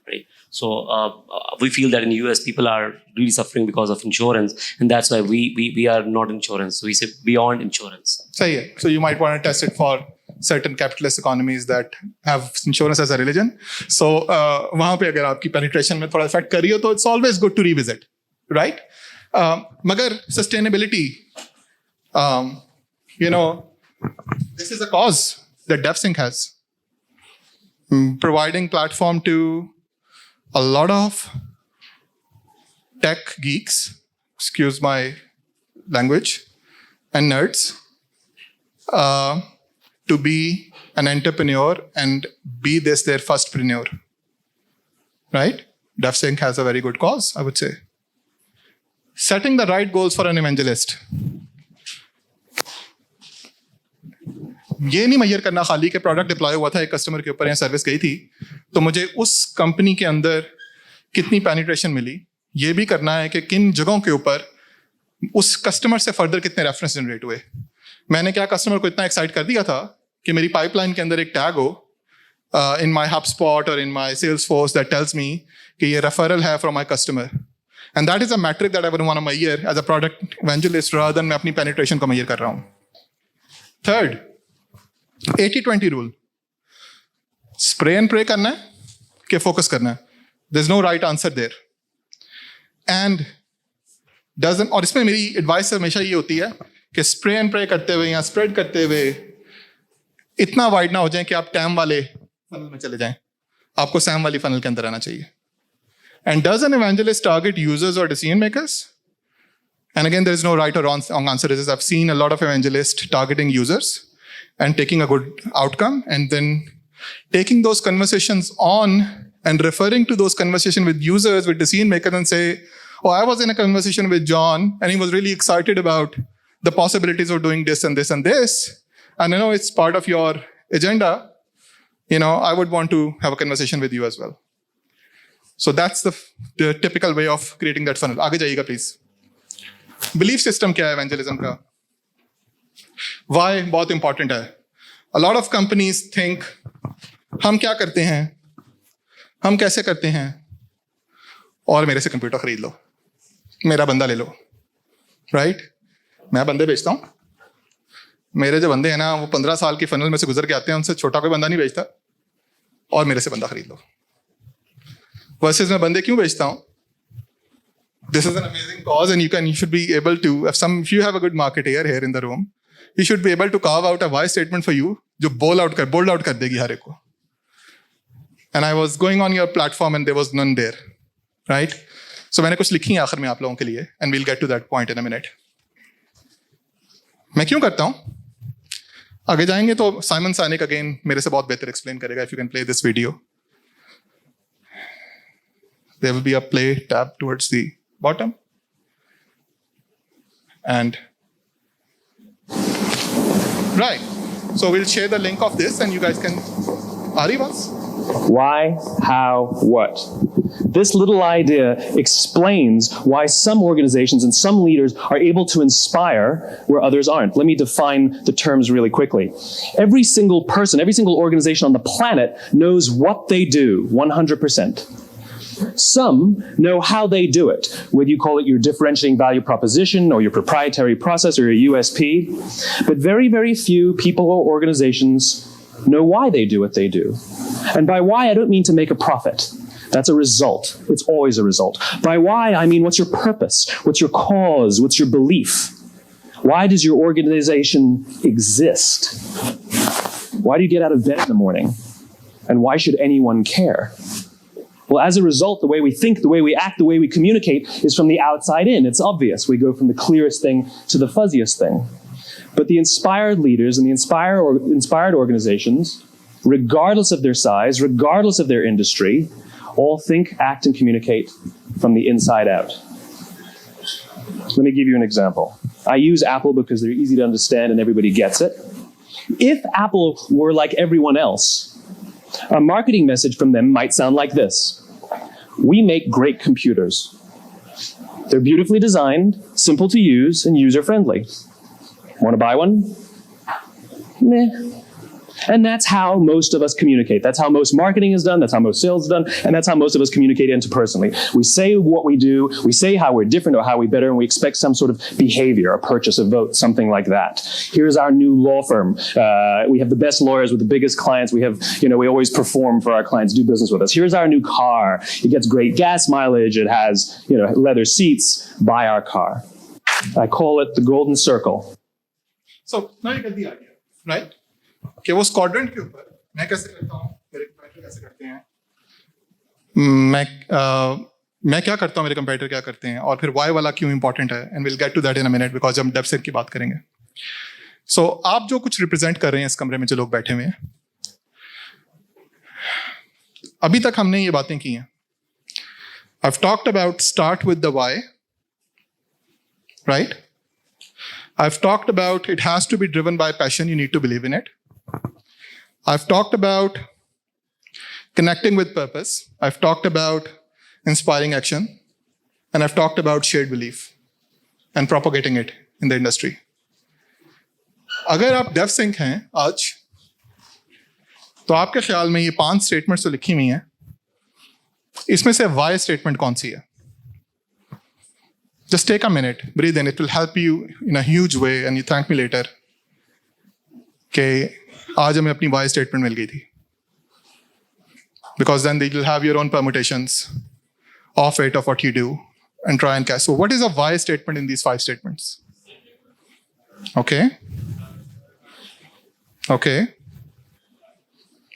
right? So we feel that in US people are really suffering because of insurance, and that's why we are not insurance. So we say beyond insurance. So yeah. So you might want to test it for certain capitalist economies that have insurance as a religion. So वहाँ पे अगर आपकी penetration में थोड़ा effect कर रही हो तो it's always good to revisit, right? मगर sustainability, you know, this is a cause that Devsinc has, providing platform to a lot of tech geeks, excuse my language, and nerds, to be an entrepreneur and be their firstpreneur, right? Devsinc has a very good cause, I would say. Setting the right goals for an evangelist. ये नहीं major करना खाली कि product deploy हुआ था एक customer के ऊपर या सर्विस गई थी तो मुझे उस कंपनी के अंदर कितनी पेनिट्रेशन मिली. ये भी करना है कि किन जगहों के ऊपर उस कस्टमर से फर्दर कितने रेफरेंस जनरेट हुए. मैंने क्या कस्टमर को इतना एक्साइट कर दिया था कि मेरी पाइपलाइन के अंदर एक टैग हो इन माई HubSpot और in my Salesforce that tells me कि ये रेफरल है from my customer. And that is a metric that I would want to measure as a product evangelist rather than मैं अपनी पेनिट्रेशन को measure कर रहा हूँ. Third, 80-20 rule. Spray and pray करना है कि फोकस करना है. There is no right answer there. And doesn't, और इसमें मेरी एडवाइस हमेशा ये होती है कि स्प्रे एंड प्रे करते हुए या स्प्रेड करते हुए इतना वाइड ना हो जाए कि आप टैम वाले फनल में चले जाएं. आपको सैम वाली फनल के अंदर आना चाहिए. And does N evangelist target users or decision makers? And again, there is no right or wrong answer. I've seen a lot of evangelists targeting users and taking a good outcome, and then taking those conversations on and referring to those conversations with users, with decision makers, and say, oh, I was in a conversation with John, and he was really excited about the possibilities of doing this and this and this. And I know it's part of your agenda. You know, I would want to have a conversation with you as well. So that's the typical way of creating that funnel. आगे जाइएगा, please. Belief system क्या है evangelism का? Why बहुत important है. A lot of companies think हम क्या करते हैं, हम कैसे करते हैं, और मेरे से कंप्यूटर खरीद लो, मेरा बंदा ले लो, राइट? मैं बंदे बेचता हूँ. मेरे जो बंदे हैं ना वो 15 साल की फनल में से गुजर के आते हैं, उनसे छोटा कोई बंदा नहीं बेचता, और मेरे से बंदा खरीद लो. वर्सेस मैं बंदे क्यों बेचता हूँ? This is an amazing cause, and you should be able to, if you have a good marketer here in the room, you should be able to carve out a why statement for you जो bold out कर देगी हर एक को. And I was going on your platform and there was none there, right? So मैंने कुछ लिखी है आखिर में आप लोगों के लिए, and we'll get to that point in a minute. मैं क्यों करता हूँ? आगे जाएंगे तो साइमन सानिक अगेन मेरे से बहुत बेहतर एक्सप्लेन करेगा. If you can play this video, there will be a play tab towards the bottom, and right. So we'll share the link of this, and you guys can. Ari once. Why, how, what? This little idea explains why some organizations and some leaders are able to inspire where others aren't. Let me define the terms really quickly. Every single person, every single organization on the planet knows what they do 100%. Some know how they do it, whether you call it your differentiating value proposition or your proprietary process or your USP. But very, very few people or organizations know why they do what they do. And by why, I don't mean to make a profit. That's a result. It's always a result. By why, I mean what's your purpose? What's your cause? What's your belief? Why does your organization exist? Why do you get out of bed in the morning? And why should anyone care? Well, as a result, the way we think, the way we act, the way we communicate is from the outside in. It's obvious. We go from the clearest thing to the fuzziest thing. But the inspired leaders and the inspired organizations, regardless of their size, regardless of their industry, all think, act, and communicate from the inside out. Let me give you an example. I use Apple because they're easy to understand and everybody gets it. If Apple were like everyone else, a marketing message from them might sound like this. We make great computers. They're beautifully designed, simple to use, and user-friendly. Want to buy one? Meh. And that's how most of us communicate. That's how most marketing is done. That's how most sales is done. And that's how most of us communicate interpersonally. We say what we do. We say how we're different or how we're better. And we expect some sort of behavior, a purchase, a vote, something like that. Here's our new law firm. We have the best lawyers with the biggest clients. We have, we always perform for our clients, do business with us. Here's our new car. It gets great gas mileage. It has, leather seats. Buy our car. I call it the golden circle. So now you get the idea, right? कि वो quadrant के ऊपर मैं कैसे करता हूँ, मेरे competitor कैसे करते हैं, मैं क्या करता हूँ, मेरे competitor क्या करते हैं, और फिर why वाला क्यों important है, and we'll get to that in a minute because जब हम Devsinc की बात करेंगे. So आप जो कुछ represent कर रहे हैं इस कमरे में जो लोग बैठे हुए हैं, अभी तक हमने ये बातें की हैं. I've talked about start with the why, right? I've talked about it has to be driven by passion, you need to believe in it. I've talked about connecting with purpose. I've talked about inspiring action. And I've talked about shared belief and propagating it in the industry. अगर आप Devsinc हैं आज, तो आपके ख्याल में ये 5 statements जो लिखी हुई हैं, इसमें से why स्टेटमेंट कौन सी है? Just take a minute, breathe in. It will help you in a huge way, and you thank me later. कि आज हमें अपनी why statement मिल गई थी. Because then you'll have your own permutations of it, of what you do, and try and catch. So what is a why statement in these 5 statements? Okay.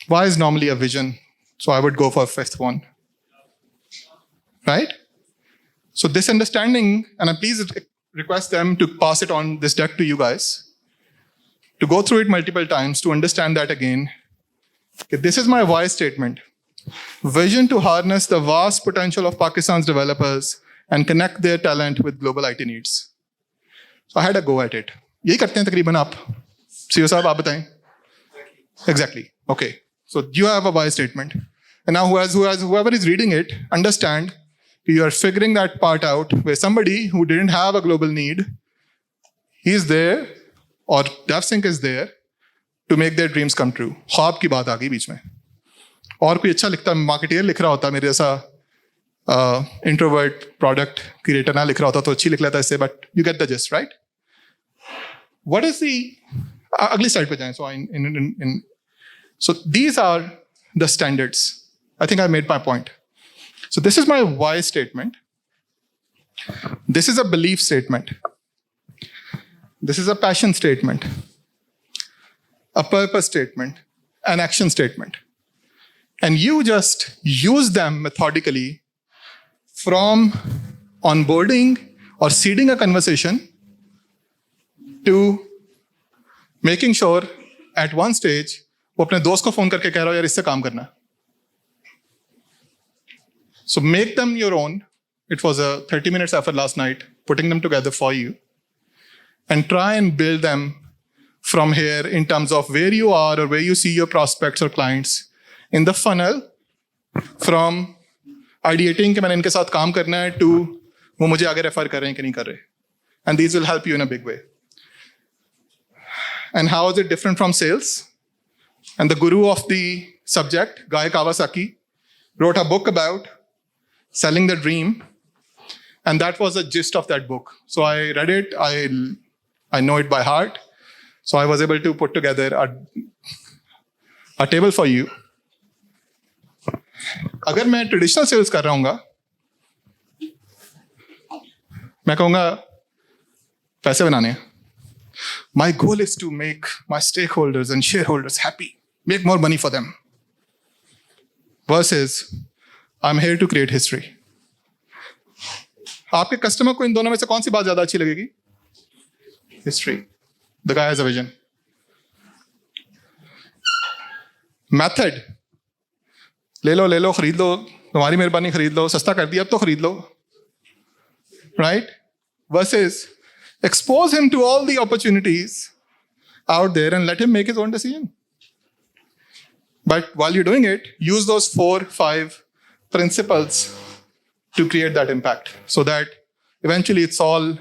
Why is normally a vision? So I would go for 5th one. Right? So this understanding, and I please request them to pass it on this deck to you guys, to go through it multiple times, to understand that again. Okay, this is my why statement. Vision to harness the vast potential of Pakistan's developers and connect their talent with global IT needs. So I had a go at it. यही करते हैं तकरीबन आप. CEO साहब आप बताएं. Exactly. Okay. So you have a why statement. And now whoever is reading it, understand you are figuring that part out where somebody who didn't have a global need, he's there, or Devsinc is there to make their dreams come true. ख्वाब की बात आ गई बीच में. और कोई अच्छा लिखता, marketeer लिख रहा होता, मेरे जैसा इंट्रोवर्ट प्रोडक्ट क्रिएटर ना लिख रहा होता तो अच्छी लिख लेता इससे, but you get the gist, right? What is the अगली स्लाइड पे जाएं. So these are the standards. I think I made my point. So this is my why statement. This is a belief statement. This is a passion statement, a purpose statement, an action statement. And you just use them methodically from onboarding or seeding a conversation to making sure at one stage वो अपने दोस्त को phone करके कह रहा हो यार इससे काम करना. So make them your own. It was a 30 minutes effort last night, putting them together for you. And try and build them from here in terms of where you are or where you see your prospects or clients. in the funnel from ideating कि मैंने इनके साथ काम करना है to वो मुझे आगे रेफर कर रहे हैं कि नहीं कर रहे. And these will help you in a big way. And how is it different from sales? And the guru of the subject, Guy Kawasaki, wrote a book about selling the dream. And that was the gist of that book. So I read it, I know it by heart. So I was able to put together a table for you. अगर मैं traditional sales कर रहा हूँगा, मैं कहूँगा पैसे बनाने हैं. My goal is to make my stakeholders and shareholders happy, make more money for them. Versus, I'm here to create history. आपके कस्टमर को इन दोनों में से कौन सी बात ज्यादा अच्छी लगेगी? History. The guy has a vision. Method. ले लो, खरीद लो, तुम्हारी मेहरबानी खरीद लो, सस्ता कर दिया अब तो खरीद लो. Right? Versus, expose him to all the opportunities out there and let him make his own decision. But while you're doing it, use those 4-5 principles to create that impact so that eventually it's all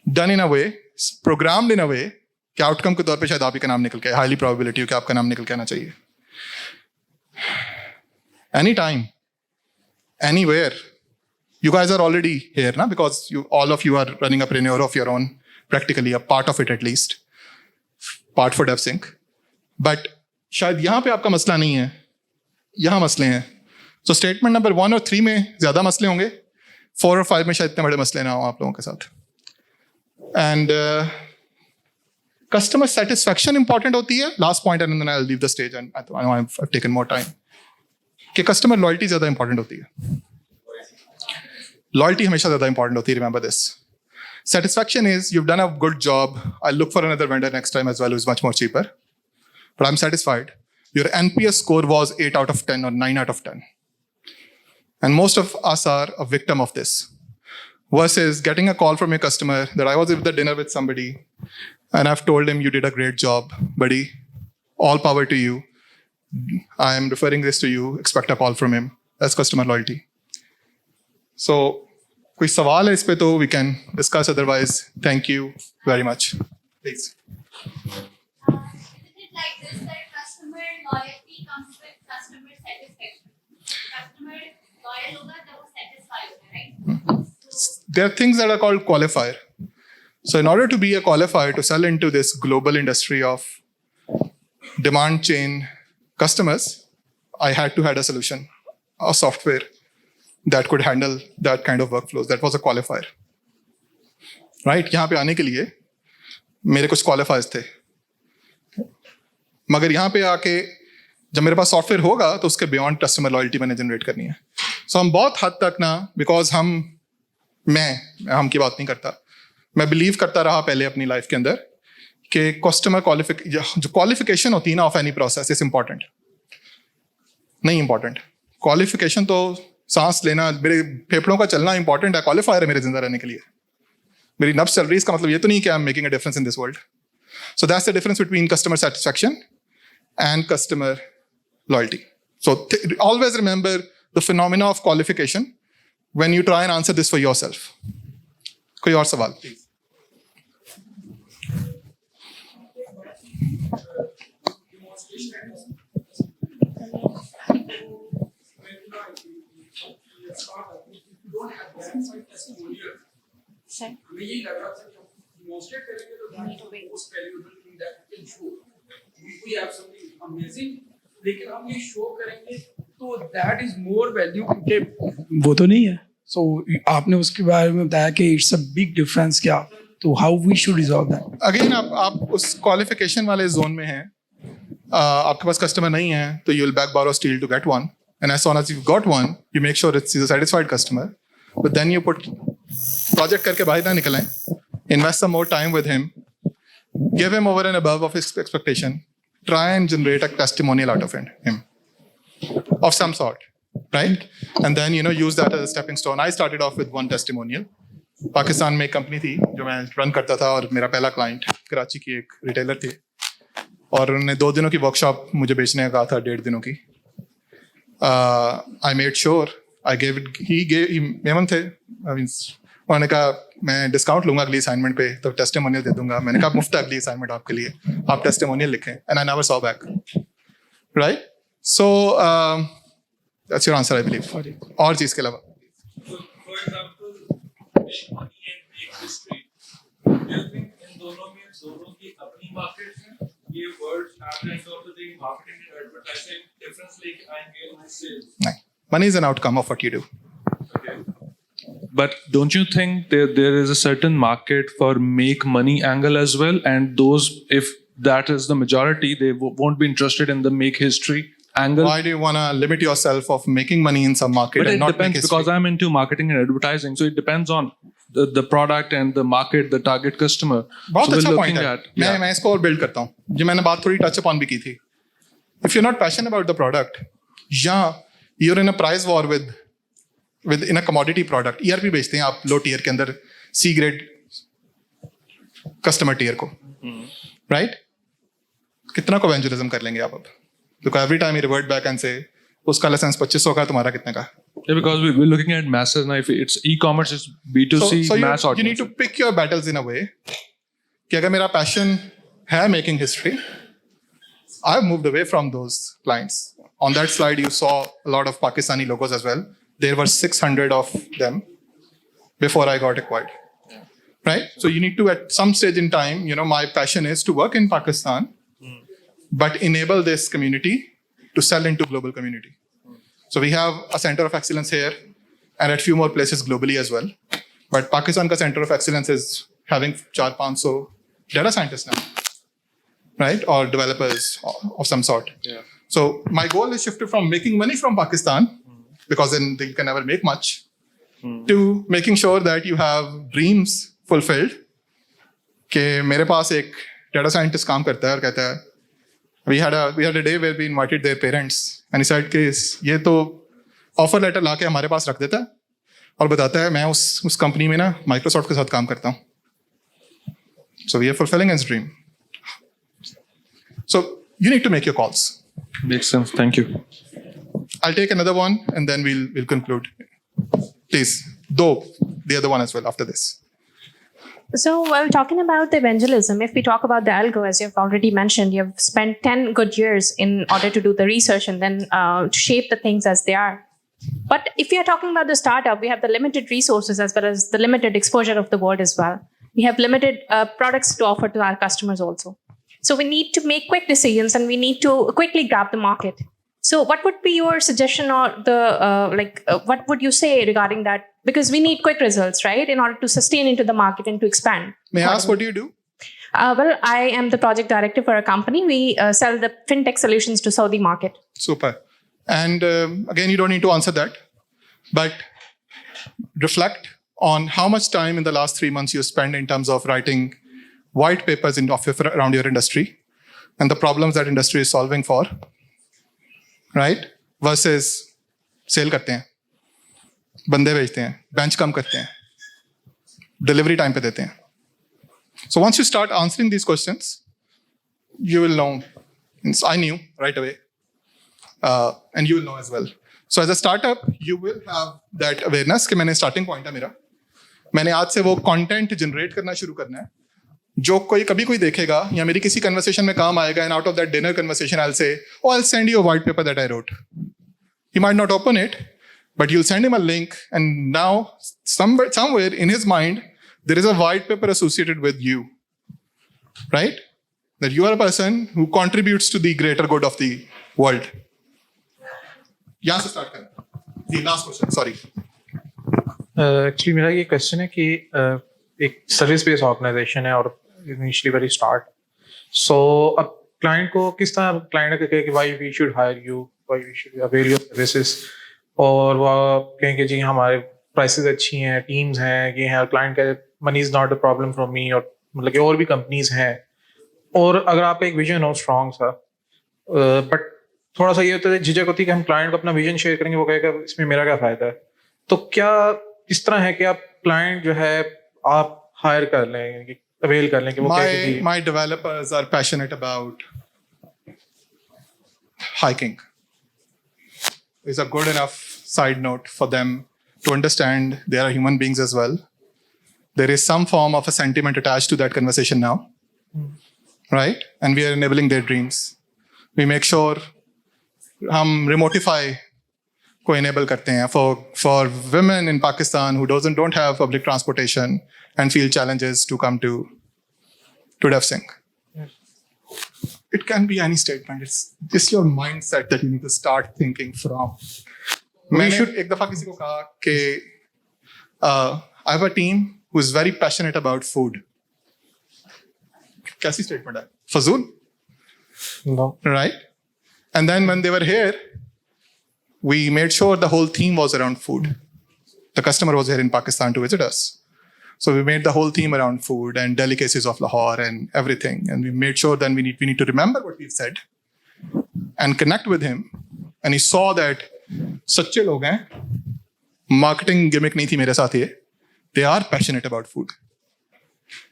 done in a way, programmed in a way कि outcome के तौर पे शायद आप ही का नाम निकल के आए, हाईली प्रोबेबिलिटी हो कि आपका नाम निकल के आना चाहिए. Anytime, anywhere. You guys are already here, na? Because all of you are running a preneur of your own, practically a part of it at least, part for Devsinc. But शायद यहाँ पे आपका मसला नहीं है, यहाँ मसले हैं. So statement number 1 और 3 में ज़्यादा मसले होंगे, 4 और 5 में शायद इतने बड़े मसले ना हो आप लोगों के साथ. And customer satisfaction important होती है. Last point and then I'll leave the stage and I know I've taken more time. कि customer loyalty ज़्यादा important होती है. Loyalty हमेशा ज़्यादा important होती है. Remember this. Satisfaction is you've done a good job. I'll look for another vendor next time as well who's much more cheaper. But I'm satisfied. Your NPS score was 8 out of 10 or 9 out of 10. And most of us are a victim of this. Versus getting a call from your customer that I was at the dinner with somebody and I've told him you did a great job, buddy. All power to you. I am referring this to you. Expect a call from him. That's customer loyalty. So, कोई सवाल है इस पे तो we can discuss. Otherwise, thank you very much. Please. Isn't it like this that customer loyalty comes with customer satisfaction? Customer loyal होगा तब वो satisfied होगा, right? There are things that are called qualifier. So in order to be a qualifier to sell into this global industry of demand chain customers, I had to have a solution, a software that could handle that kind of workflows. That was a qualifier. Right? यहाँ पे आने के लिए मेरे कुछ qualifiers थे. मगर यहाँ पे आके जब मेरे पास सॉफ्टवेयर होगा तो उसके बियॉन्ड कस्टमर लॉयल्टी मैंने जनरेट करनी है. सो हम बहुत हद तक ना, बिकॉज हम की बात नहीं करता, मैं बिलीव करता रहा पहले अपनी लाइफ के अंदर कि कस्टमर जो क्वालिफिकेशन होती है ना of any process is important. नहीं इंपॉर्टेंट. क्वालिफिकेशन तो सांस लेना, मेरे फेफड़ों का चलना इंपॉर्टेंट है, क्वालिफायर है मेरे जिंदा रहने के लिए. मेरी नब्ज चल रही है, इसका मतलब ये तो नहीं कि I am making a difference in this world. So that's the difference between customer satisfaction and customer loyalty. So always remember the phenomena of qualification when you try and answer this for yourself. कोई और सवाल please? We have something amazing, लेकिन हम ये show करेंगे तो that is more value के वो तो नहीं है. So आपने उसके बारे में बताया कि it's a big difference क्या, तो how we should resolve that? Again आप उस क्वालिफिकेशन वाले जोन में हैं, आपके पास कस्टमर नहीं है तो you will beg, borrow, steal to get one, and as soon as you've got one you make sure it's a satisfied customer, but then you put project करके बाहर ना निकलें, invest some more time with him, give him over and above of his expectation, try and generate a testimonial out of him of some sort, right? And then use that as a stepping stone. I started off with one testimonial. Pakistan में एक company थी जो मैं run करता था और मेरा पहला क्लाइंट कराची की एक रिटेलर थे. और उन्होंने 2 दिनों की वर्कशॉप मुझे बेचने का कहा था, 1.5 दिनों की. I made sure I gave it, ही मेमन थे, उन्होंने कहा मैं डिस्काउंट लूंगा अगली असाइनमेंट पे, तो टेस्टिमोनियल दे दूंगा. मैंने कहा मुफ्त अगली असाइनमेंट आपके लिए, आप टेस्टिमोनियल लिखें. And I never saw back. Right. So that's your answer I believe. और चीज के अलावा So, for example, make money and make history. Do you think in दोनों की अपनी markets हैं? ये words at the end of the day, marketing and advertising difference लेके आएंगे on sales. नहीं, money is an outcome of what you do. Okay. But don't you think there is a certain market for make money angle as well? And those, if that is the majority, they won't be interested in the make history angle. Why do you want to limit yourself of making money in some market But and it not make depends, history? because I'm into marketing and advertising, so it depends on the product and the market, the target customer. बहुत So we're अच्छा looking point है. at- yeah. मैं इसको और build करता हूँ. जो मैंने बात थोड़ी टच अपॉन भी की थी. If you're not passionate about the product, या you're in a price war with in a commodity product. ERP बेचते हैं आप लो टीयर के अंदर, C grade कस्टमर टीयर को, राइट? कितना को evangelism कर लेंगे आप अब? Because every time you revert back and say उसका लाइसेंस 2500 का, तुम्हारा कितने का? Yeah, because we're looking at masses now. If it's e-commerce, it's B2C, So mass you audience. need to pick your battles in a way कि अगर मेरा passion है making history, I've moved away from those clients. On that slide, you saw a lot of Pakistani logos as well. There were 600 of them before I got acquired. Right? So you need to, at some stage in time, my passion is to work in Pakistan, but enable this community to sell into global community. So we have a center of excellence here and at few more places globally as well. But Pakistan ka center of excellence is having 400-500 data scientists now, right? Or developers of some sort. Yeah. So my goal is shifted from making money from Pakistan, because then you can never make much, to making sure that you have dreams fulfilled. कि मेरे पास एक data scientist काम करता है और कहता है, we had a day where we invited their parents and he said कि ये तो offer letter ला के हमारे पास रख देता है और बताता है मैं उस कंपनी में ना Microsoft के साथ काम करता हूँ. So we are fulfilling his dream. So you need to make your calls. Makes sense. Thank you. I'll take another one and then we'll conclude. Please, the other one as well after this. So, while talking about the evangelism, if we talk about the Algo, as you've already mentioned, you've spent 10 good years in order to do the research and then to shape the things as they are. But if we are talking about the startup, we have the limited resources as well as the limited exposure of the world as well. We have limited products to offer to our customers also. So we need to make quick decisions and we need to quickly grab the market. So what would be your suggestion or what would you say regarding that? Because we need quick results, right? In order to sustain into the market and to expand. May I ask what do you do? Well, I am the project director for a company. We sell the fintech solutions to Saudi market. Super. And again, you don't need to answer that, but reflect on how much time in the last 3 months you spent in terms of writing white papers around your industry and the problems that industry is solving for, right? Versus sale करते हैं, बंदे भेजते हैं, bench कम करते हैं, delivery time पे देते हैं. So once you start answering these questions, you will know. I knew right away, and you will know as well. So as a startup, you will have that awareness कि मैंने starting point है मेरा. मैंने आज से वो content generate करना शुरू करना है, जो कभी कोई देखेगा या मेरी किसी conversation में काम आएगा, and out of that dinner conversation I'll say, oh, I'll send you a white paper that I wrote. He might not open it, but you'll send him a link, and now somewhere in his mind there is a white paper associated with you, right? That you are a person who contributes to the greater good of the world. यहाँ से start करें. The last question, sorry. Actually मेरा ये question है कि एक service based organisation है और इनिशियली वेरी स्टार्ट, सो अब क्लाइंट को किस तरह क्लाइंट को कहे कि why we should hire you, why we should avail your services, और वो कहें कि जी हमारे प्राइसेस अच्छी हैं, टीम्स हैं, ये हैं, और क्लाइंट कहे money is not a problem for me, और मतलब कि और भी कंपनीज हैं, और अगर आप एक विजन हो स्ट्रॉन्ग सा, बट थोड़ा सा ये होता है झिझक होती है कि हम क्लाइंट को अपना विजन शेयर करेंगे, वो कहेगा इसमें मेरा क्या फायदा है. तो क्या इस तरह है कि आप क्लाइंट जो है आप हायर कर लें, अवेल कर लें कि वो My developers are passionate about hiking is a good enough side note for them to understand they are human beings as well. There is some form of a sentiment attached to that conversation now, right? And we are enabling their dreams. We make sure हम remotify को enable करते हैं for women in Pakistan who don't have public transportation and feel challenges to come to Devsinc. It can be any statement. It's just your mindset that you need to start thinking from. मैंने एक दफा किसी को कहा कि I have a team who is very passionate about food. कैसी statement है? फजूल? No. Right? And then when they were here, we made sure the whole theme was around food. The customer was here in Pakistan to visit us. So we made the whole theme around food and delicacies of Lahore and everything. And we made sure then we need to remember what we've said and connect with him. And he saw that सच्चे लोग हैं, marketing gimmick नहीं थी मेरे साथ ये. They are passionate about food.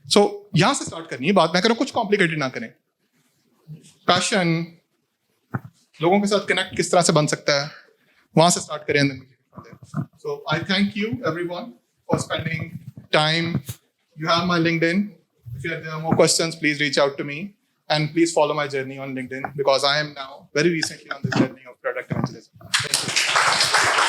So यहाँ से start करनी है बात. मैं कह रहा हूँ कुछ complicated ना करें. Passion, लोगों के साथ connect किस तरह से बन सकता है, वहाँ से start करें. And then so I thank you everyone for spending time. You have my LinkedIn. If you have more questions, please reach out to me. And please follow my journey on LinkedIn because I am now very recently on this journey of product evangelism. Thank you.